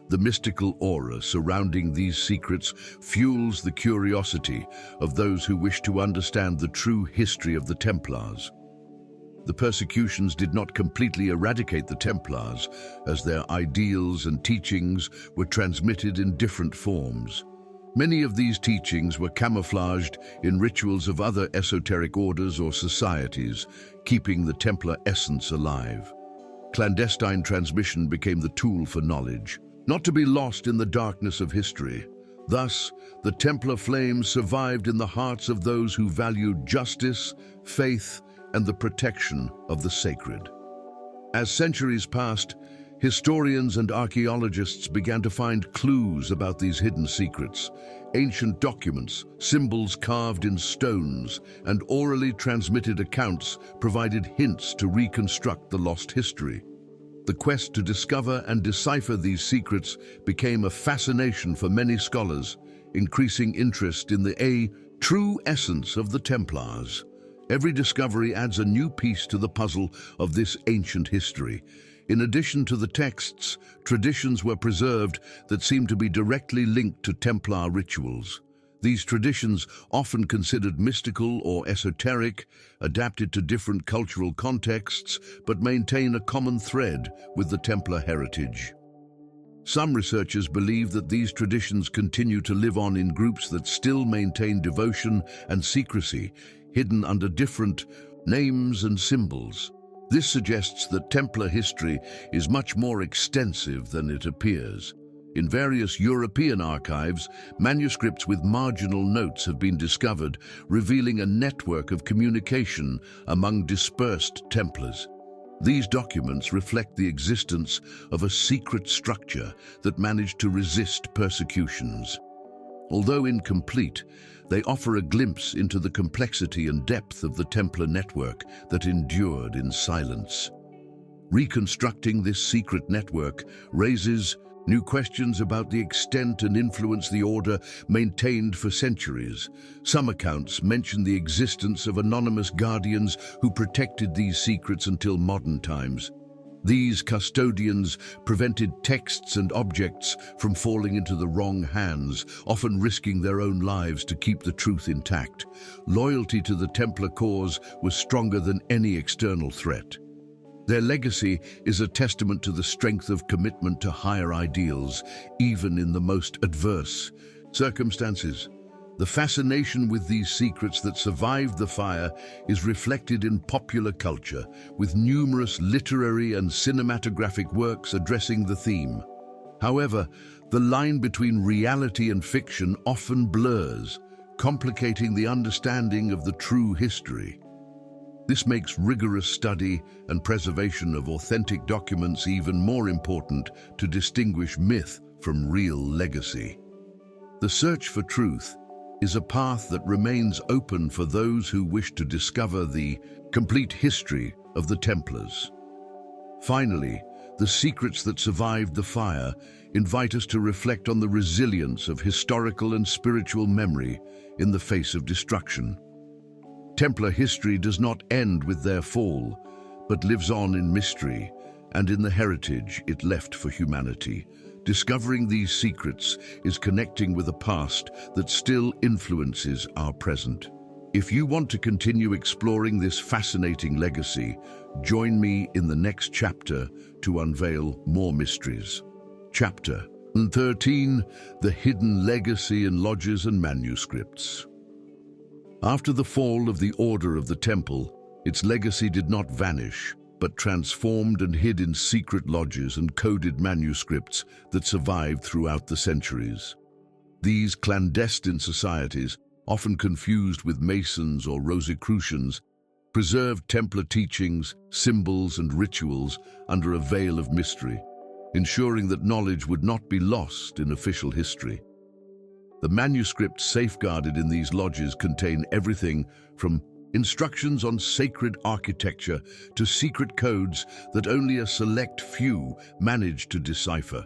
The mystical aura surrounding these secrets fuels the curiosity of those who wish to understand the true history of the Templars. The persecutions did not completely eradicate the Templars, as their ideals and teachings were transmitted in different forms. Many of these teachings were camouflaged in rituals of other esoteric orders or societies, keeping the Templar essence alive. Clandestine transmission became the tool for knowledge, not to be lost in the darkness of history. Thus, the Templar flame survived in the hearts of those who valued justice, faith, and the protection of the sacred. As centuries passed, historians and archaeologists began to find clues about these hidden secrets. Ancient documents, symbols carved in stones, and orally transmitted accounts provided hints to reconstruct the lost history. The quest to discover and decipher these secrets became a fascination for many scholars, increasing interest in the true essence of the Templars. Every discovery adds a new piece to the puzzle of this ancient history. In addition to the texts, traditions were preserved that seemed to be directly linked to Templar rituals. These traditions, often considered mystical or esoteric, adapted to different cultural contexts, but maintain a common thread with the Templar heritage. Some researchers believe that these traditions continue to live on in groups that still maintain devotion and secrecy, hidden under different names and symbols. This suggests that Templar history is much more extensive than it appears. In various European archives, manuscripts with marginal notes have been discovered, revealing a network of communication among dispersed Templars. These documents reflect the existence of a secret structure that managed to resist persecutions. Although incomplete, they offer a glimpse into the complexity and depth of the Templar network that endured in silence. Reconstructing this secret network raises new questions about the extent and influence the Order maintained for centuries. Some accounts mention the existence of anonymous guardians who protected these secrets until modern times. These custodians prevented texts and objects from falling into the wrong hands, often risking their own lives to keep the truth intact. Loyalty to the Templar cause was stronger than any external threat. Their legacy is a testament to the strength of commitment to higher ideals, even in the most adverse circumstances. The fascination with these secrets that survived the fire is reflected in popular culture, with numerous literary and cinematographic works addressing the theme. However, the line between reality and fiction often blurs, complicating the understanding of the true history. This makes rigorous study and preservation of authentic documents even more important to distinguish myth from real legacy. The search for truth is a path that remains open for those who wish to discover the complete history of the Templars. Finally, the secrets that survived the fire invite us to reflect on the resilience of historical and spiritual memory in the face of destruction. Templar history does not end with their fall, but lives on in mystery and in the heritage it left for humanity. Discovering these secrets is connecting with a past that still influences our present. If you want to continue exploring this fascinating legacy, join me in the next chapter to unveil more mysteries. Chapter 13: The Hidden Legacy in Lodges and Manuscripts. After the fall of the Order of the Temple, its legacy did not vanish, but transformed and hid in secret lodges and coded manuscripts that survived throughout the centuries. These clandestine societies, often confused with Masons or Rosicrucians, preserved Templar teachings, symbols, and rituals under a veil of mystery, ensuring that knowledge would not be lost in official history. The manuscripts safeguarded in these lodges contain everything from instructions on sacred architecture to secret codes that only a select few managed to decipher.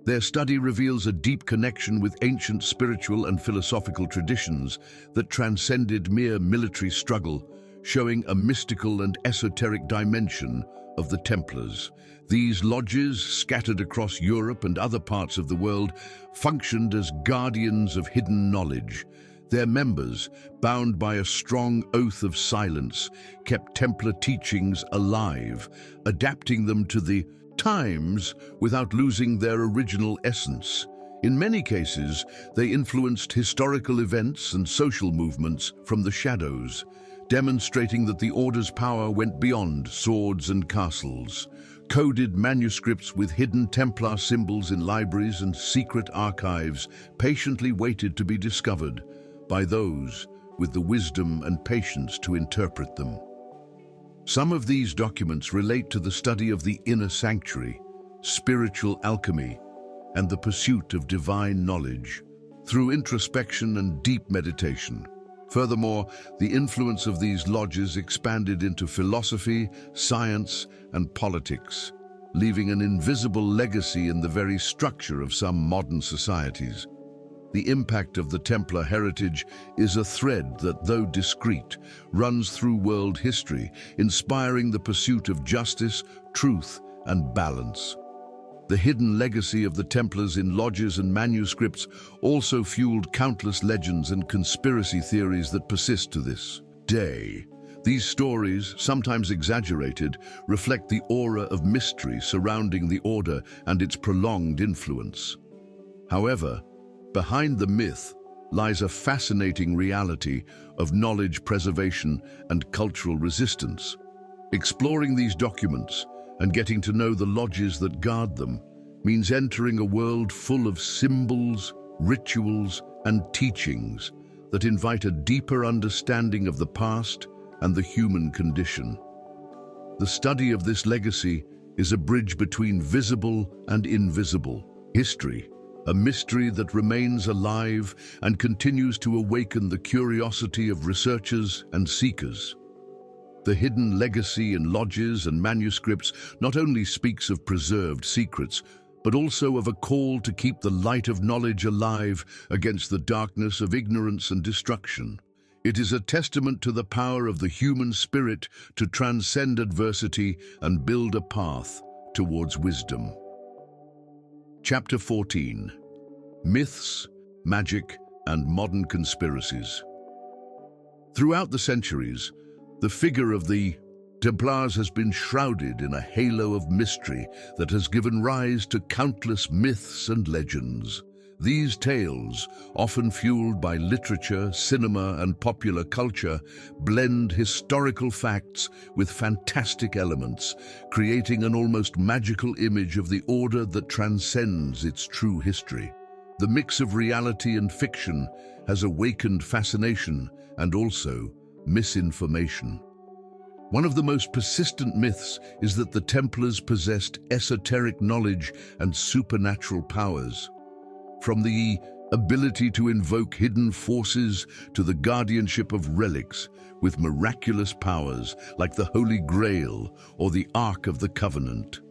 Their study reveals a deep connection with ancient spiritual and philosophical traditions that transcended mere military struggle, showing a mystical and esoteric dimension of the Templars. These lodges, scattered across Europe and other parts of the world, functioned as guardians of hidden knowledge. Their members, bound by a strong oath of silence, kept Templar teachings alive, adapting them to the times without losing their original essence. In many cases, they influenced historical events and social movements from the shadows, demonstrating that the Order's power went beyond swords and castles. Coded manuscripts with hidden Templar symbols in libraries and secret archives patiently waited to be discovered by those with the wisdom and patience to interpret them. Some of these documents relate to the study of the inner sanctuary, spiritual alchemy, and the pursuit of divine knowledge through introspection and deep meditation. Furthermore, the influence of these lodges expanded into philosophy, science, and politics, leaving an invisible legacy in the very structure of some modern societies. The impact of the Templar heritage is a thread that, though discreet, runs through world history, inspiring the pursuit of justice, truth, and balance. The hidden legacy of the Templars in lodges and manuscripts also fueled countless legends and conspiracy theories that persist to this day. These stories, sometimes exaggerated, reflect the aura of mystery surrounding the Order and its prolonged influence. However, behind the myth lies a fascinating reality of knowledge preservation and cultural resistance. Exploring these documents and getting to know the lodges that guard them means entering a world full of symbols, rituals, and teachings that invite a deeper understanding of the past and the human condition. The study of this legacy is a bridge between visible and invisible history, a mystery that remains alive and continues to awaken the curiosity of researchers and seekers. The hidden legacy in lodges and manuscripts not only speaks of preserved secrets, but also of a call to keep the light of knowledge alive against the darkness of ignorance and destruction. It is a testament to the power of the human spirit to transcend adversity and build a path towards wisdom. Chapter 14: Myths, Magic, and Modern Conspiracies. Throughout the centuries, the figure of the Templars has been shrouded in a halo of mystery that has given rise to countless myths and legends. These tales, often fueled by literature, cinema, and popular culture, blend historical facts with fantastic elements, creating an almost magical image of the order that transcends its true history. The mix of reality and fiction has awakened fascination and also misinformation. One of the most persistent myths is that the Templars possessed esoteric knowledge and supernatural powers. From the ability to invoke hidden forces to the guardianship of relics with miraculous powers like the Holy Grail or the Ark of the Covenant.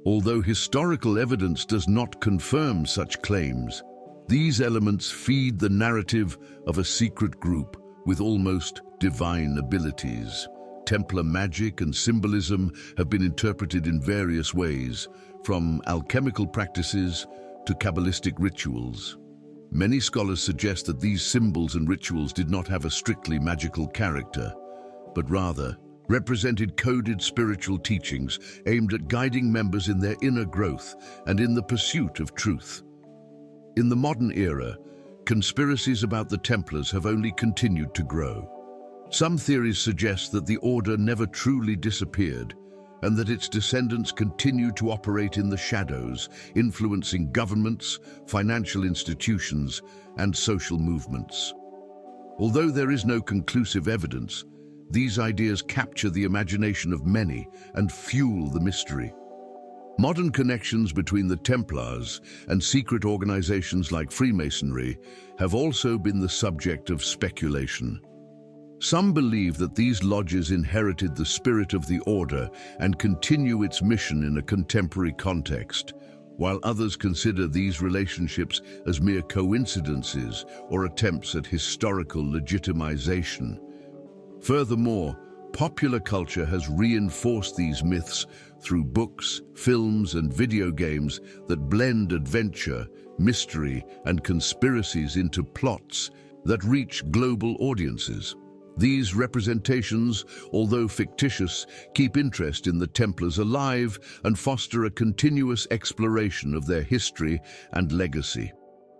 Although historical evidence does not confirm such claims, these elements feed the narrative of a secret group with almost divine abilities. Templar magic and symbolism have been interpreted in various ways, from alchemical practices to Kabbalistic rituals. Many scholars suggest that these symbols and rituals did not have a strictly magical character, but rather represented coded spiritual teachings aimed at guiding members in their inner growth and in the pursuit of truth. In the modern era, conspiracies about the Templars have only continued to grow. Some theories suggest that the order never truly disappeared and that its descendants continue to operate in the shadows, influencing governments, financial institutions, and social movements. Although there is no conclusive evidence, these ideas capture the imagination of many and fuel the mystery. Modern connections between the Templars and secret organizations like Freemasonry have also been the subject of speculation. Some believe that these lodges inherited the spirit of the order and continue its mission in a contemporary context, while others consider these relationships as mere coincidences or attempts at historical legitimization. Furthermore, popular culture has reinforced these myths through books, films, and video games that blend adventure, mystery, and conspiracies into plots that reach global audiences. These representations, although fictitious, keep interest in the Templars alive and foster a continuous exploration of their history and legacy.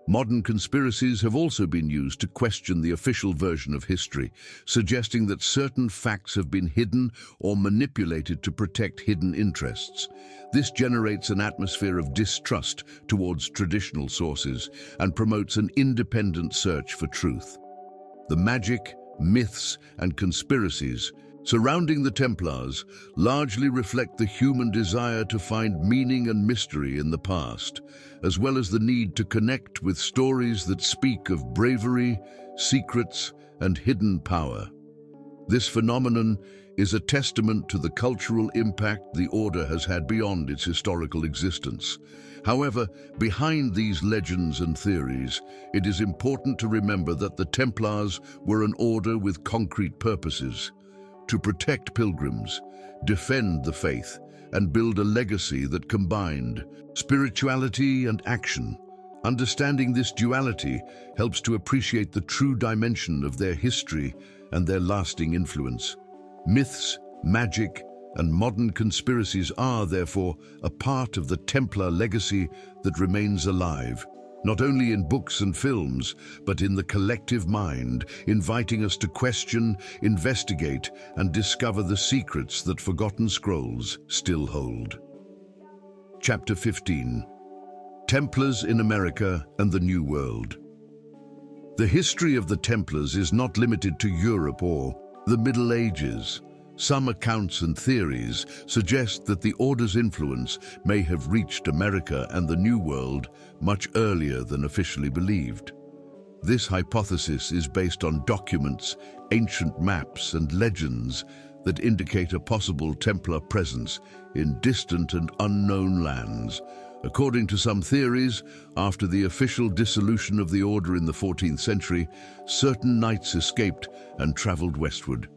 Modern conspiracies have also been used to question the official version of history, suggesting that certain facts have been hidden or manipulated to protect hidden interests. This generates an atmosphere of distrust towards traditional sources and promotes an independent search for truth. The magic, myths, and conspiracies surrounding the Templars largely reflect the human desire to find meaning and mystery in the past, as well as the need to connect with stories that speak of bravery, secrets, and hidden power. This phenomenon is a testament to the cultural impact the order has had beyond its historical existence. However, behind these legends and theories, it is important to remember that the Templars were an order with concrete purposes: to protect pilgrims, defend the faith, and build a legacy that combined spirituality and action. Understanding this duality helps to appreciate the true dimension of their history and their lasting influence. Myths, magic, and modern conspiracies are, therefore, a part of the Templar legacy that remains alive, not only in books and films, but in the collective mind, inviting us to question, investigate, and discover the secrets that forgotten scrolls still hold. Chapter 15. Templars in America and the New World. The history of the Templars is not limited to Europe or the Middle Ages. Some accounts and theories suggest that the order's influence may have reached America and the New World much earlier than officially believed. This hypothesis is based on documents, ancient maps, and legends that indicate a possible Templar presence in distant and unknown lands. According to some theories, after the official dissolution of the order in the 14th century, certain knights escaped and traveled westward,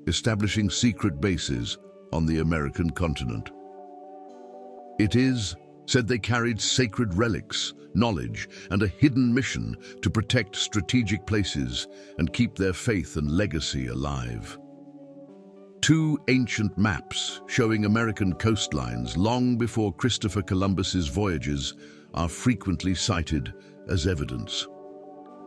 establishing secret bases on the American continent. It is said they carried sacred relics, knowledge, and a hidden mission to protect strategic places and keep their faith and legacy alive. Two ancient maps showing American coastlines long before Christopher Columbus's voyages are frequently cited as evidence.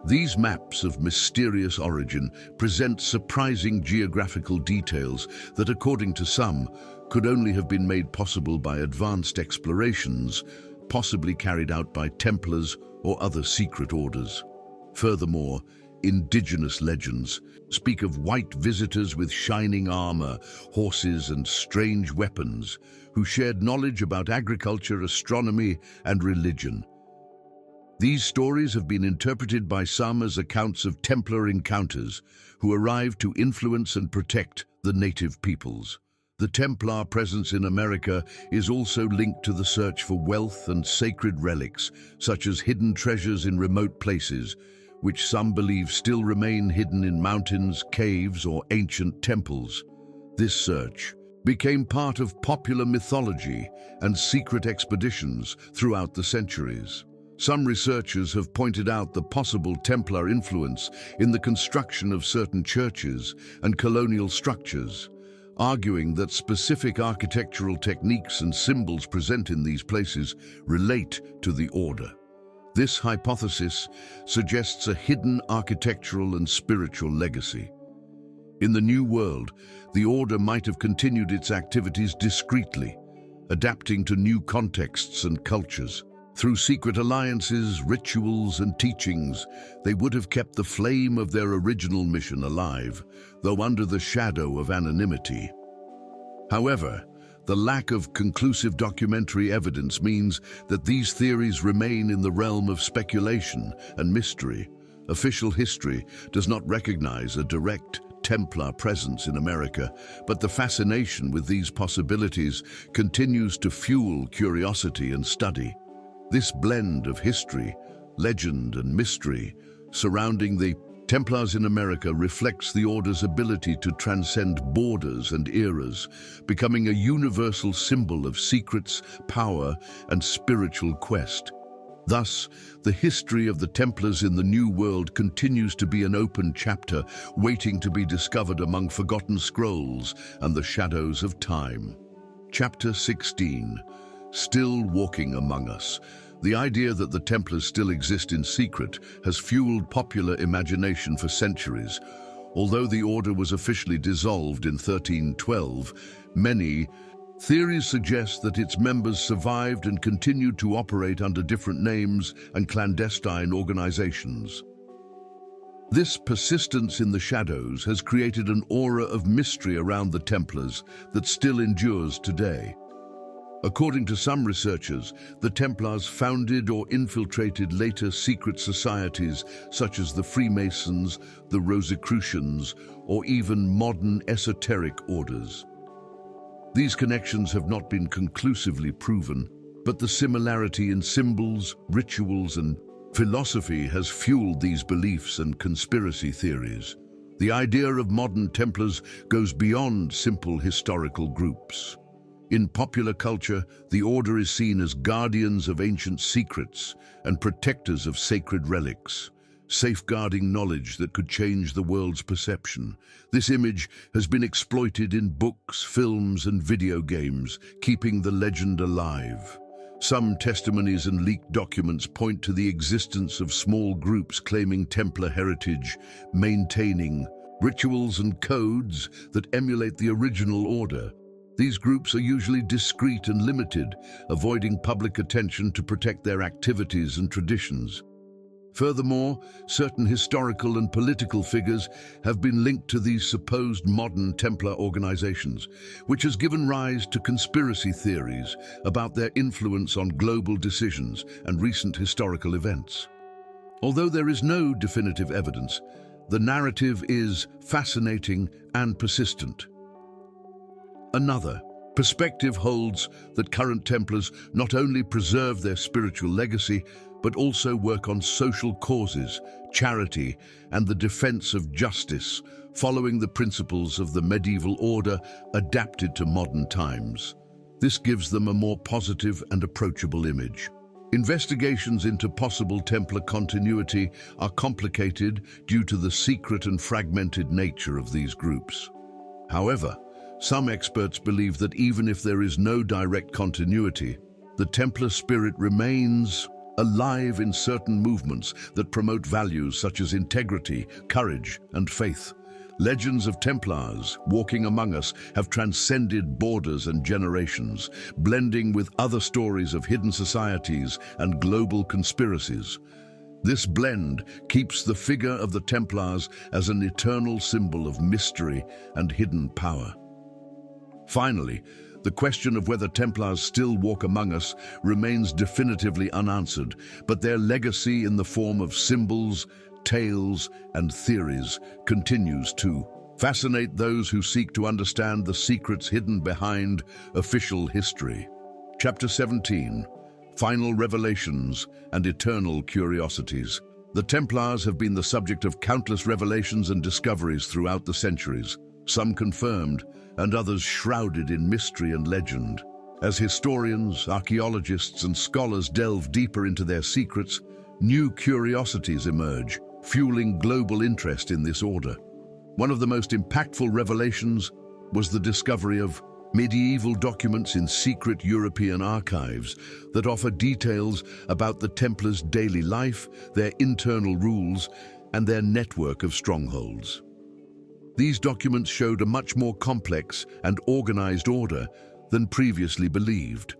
These maps of mysterious origin present surprising geographical details that, according to some, could only have been made possible by advanced explorations, possibly carried out by Templars or other secret orders. Furthermore, indigenous legends speak of white visitors with shining armor, horses, and strange weapons, who shared knowledge about agriculture, astronomy, and religion. These stories have been interpreted by some as accounts of Templar encounters who arrived to influence and protect the native peoples. The Templar presence in America is also linked to the search for wealth and sacred relics, such as hidden treasures in remote places, which some believe still remain hidden in mountains, caves, or ancient temples. This search became part of popular mythology and secret expeditions throughout the centuries. Some researchers have pointed out the possible Templar influence in the construction of certain churches and colonial structures, arguing that specific architectural techniques and symbols present in these places relate to the order. This hypothesis suggests a hidden architectural and spiritual legacy. In the New World, the order might have continued its activities discreetly, adapting to new contexts and cultures. Through secret alliances, rituals, and teachings, they would have kept the flame of their original mission alive, though under the shadow of anonymity. However, the lack of conclusive documentary evidence means that these theories remain in the realm of speculation and mystery. Official history does not recognize a direct Templar presence in America, but the fascination with these possibilities continues to fuel curiosity and study. This blend of history, legend, and mystery surrounding the Templars in America reflects the Order's ability to transcend borders and eras, becoming a universal symbol of secrets, power, and spiritual quest. Thus, the history of the Templars in the New World continues to be an open chapter waiting to be discovered among forgotten scrolls and the shadows of time. Chapter 16. Still walking among us. The idea that the Templars still exist in secret has fueled popular imagination for centuries. Although the order was officially dissolved in 1312, many theories suggest that its members survived and continued to operate under different names and clandestine organizations. This persistence in the shadows has created an aura of mystery around the Templars that still endures today. According to some researchers, the Templars founded or infiltrated later secret societies such as the Freemasons, the Rosicrucians, or even modern esoteric orders. These connections have not been conclusively proven, but the similarity in symbols, rituals, and philosophy has fueled these beliefs and conspiracy theories. The idea of modern Templars goes beyond simple historical groups. In popular culture, the Order is seen as guardians of ancient secrets and protectors of sacred relics, safeguarding knowledge that could change the world's perception. This image has been exploited in books, films, and video games, keeping the legend alive. Some testimonies and leaked documents point to the existence of small groups claiming Templar heritage, maintaining rituals and codes that emulate the original Order. These groups are usually discreet and limited, avoiding public attention to protect their activities and traditions. Furthermore, certain historical and political figures have been linked to these supposed modern Templar organizations, which has given rise to conspiracy theories about their influence on global decisions and recent historical events. Although there is no definitive evidence, the narrative is fascinating and persistent. Another perspective holds that current Templars not only preserve their spiritual legacy, but also work on social causes, charity, and the defense of justice, following the principles of the medieval order adapted to modern times. This gives them a more positive and approachable image. Investigations into possible Templar continuity are complicated due to the secret and fragmented nature of these groups. However, some experts believe that even if there is no direct continuity, the Templar spirit remains alive in certain movements that promote values such as integrity, courage, and faith. Legends of Templars walking among us have transcended borders and generations, blending with other stories of hidden societies and global conspiracies. This blend keeps the figure of the Templars as an eternal symbol of mystery and hidden power. Finally, the question of whether Templars still walk among us remains definitively unanswered, but their legacy in the form of symbols, tales, and theories continues to fascinate those who seek to understand the secrets hidden behind official history. Chapter 17. Final Revelations and Eternal Curiosities. The Templars have been the subject of countless revelations and discoveries throughout the centuries, some confirmed and others shrouded in mystery and legend. As historians, archaeologists, and scholars delve deeper into their secrets, new curiosities emerge, fueling global interest in this order. One of the most impactful revelations was the discovery of medieval documents in secret European archives that offer details about the Templars' daily life, their internal rules, and their network of strongholds. These documents showed a much more complex and organized order than previously believed,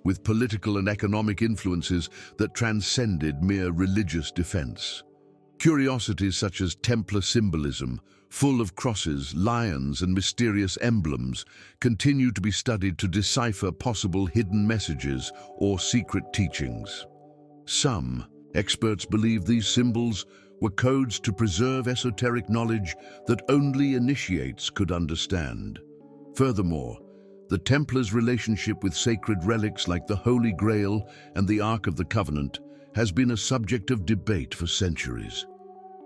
with political and economic influences that transcended mere religious defense. Curiosities such as Templar symbolism, full of crosses, lions, and mysterious emblems, continue to be studied to decipher possible hidden messages or secret teachings. Some experts believe these symbols were codes to preserve esoteric knowledge that only initiates could understand. Furthermore, the Templars' relationship with sacred relics like the Holy Grail and the Ark of the Covenant has been a subject of debate for centuries.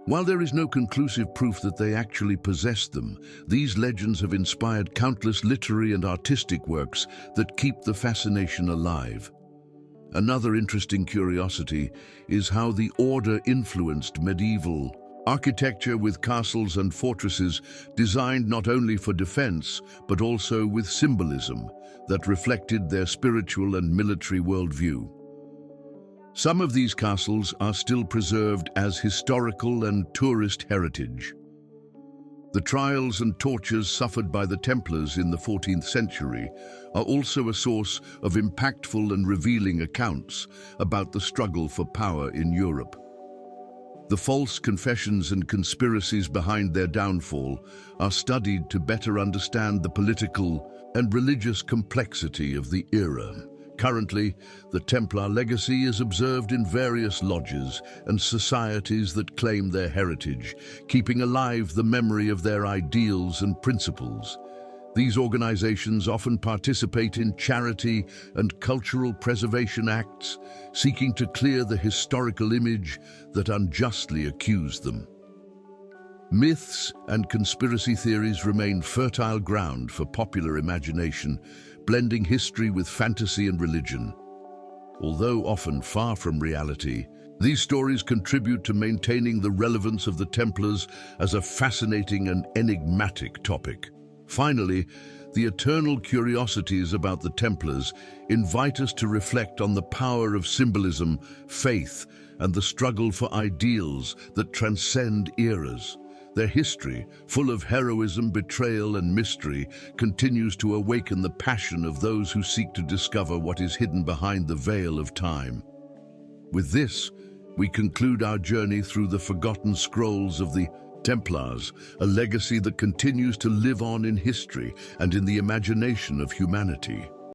While there is no conclusive proof that they actually possessed them, these legends have inspired countless literary and artistic works that keep the fascination alive. Another interesting curiosity is how the order influenced medieval architecture, with castles and fortresses designed not only for defense but also with symbolism that reflected their spiritual and military worldview. Some of these castles are still preserved as historical and tourist heritage. The trials and tortures suffered by the Templars in the 14th century are also a source of impactful and revealing accounts about the struggle for power in Europe. The false confessions and conspiracies behind their downfall are studied to better understand the political and religious complexity of the era. Currently, the Templar legacy is observed in various lodges and societies that claim their heritage, keeping alive the memory of their ideals and principles. These organizations often participate in charity and cultural preservation acts, seeking to clear the historical image that unjustly accused them. Myths and conspiracy theories remain fertile ground for popular imagination, blending history with fantasy and religion. Although often far from reality, these stories contribute to maintaining the relevance of the Templars as a fascinating and enigmatic topic. Finally, the eternal curiosities about the Templars invite us to reflect on the power of symbolism, faith, and the struggle for ideals that transcend eras. Their history, full of heroism, betrayal, and mystery, continues to awaken the passion of those who seek to discover what is hidden behind the veil of time. With this, we conclude our journey through the forgotten scrolls of the Templars, a legacy that continues to live on in history and in the imagination of humanity.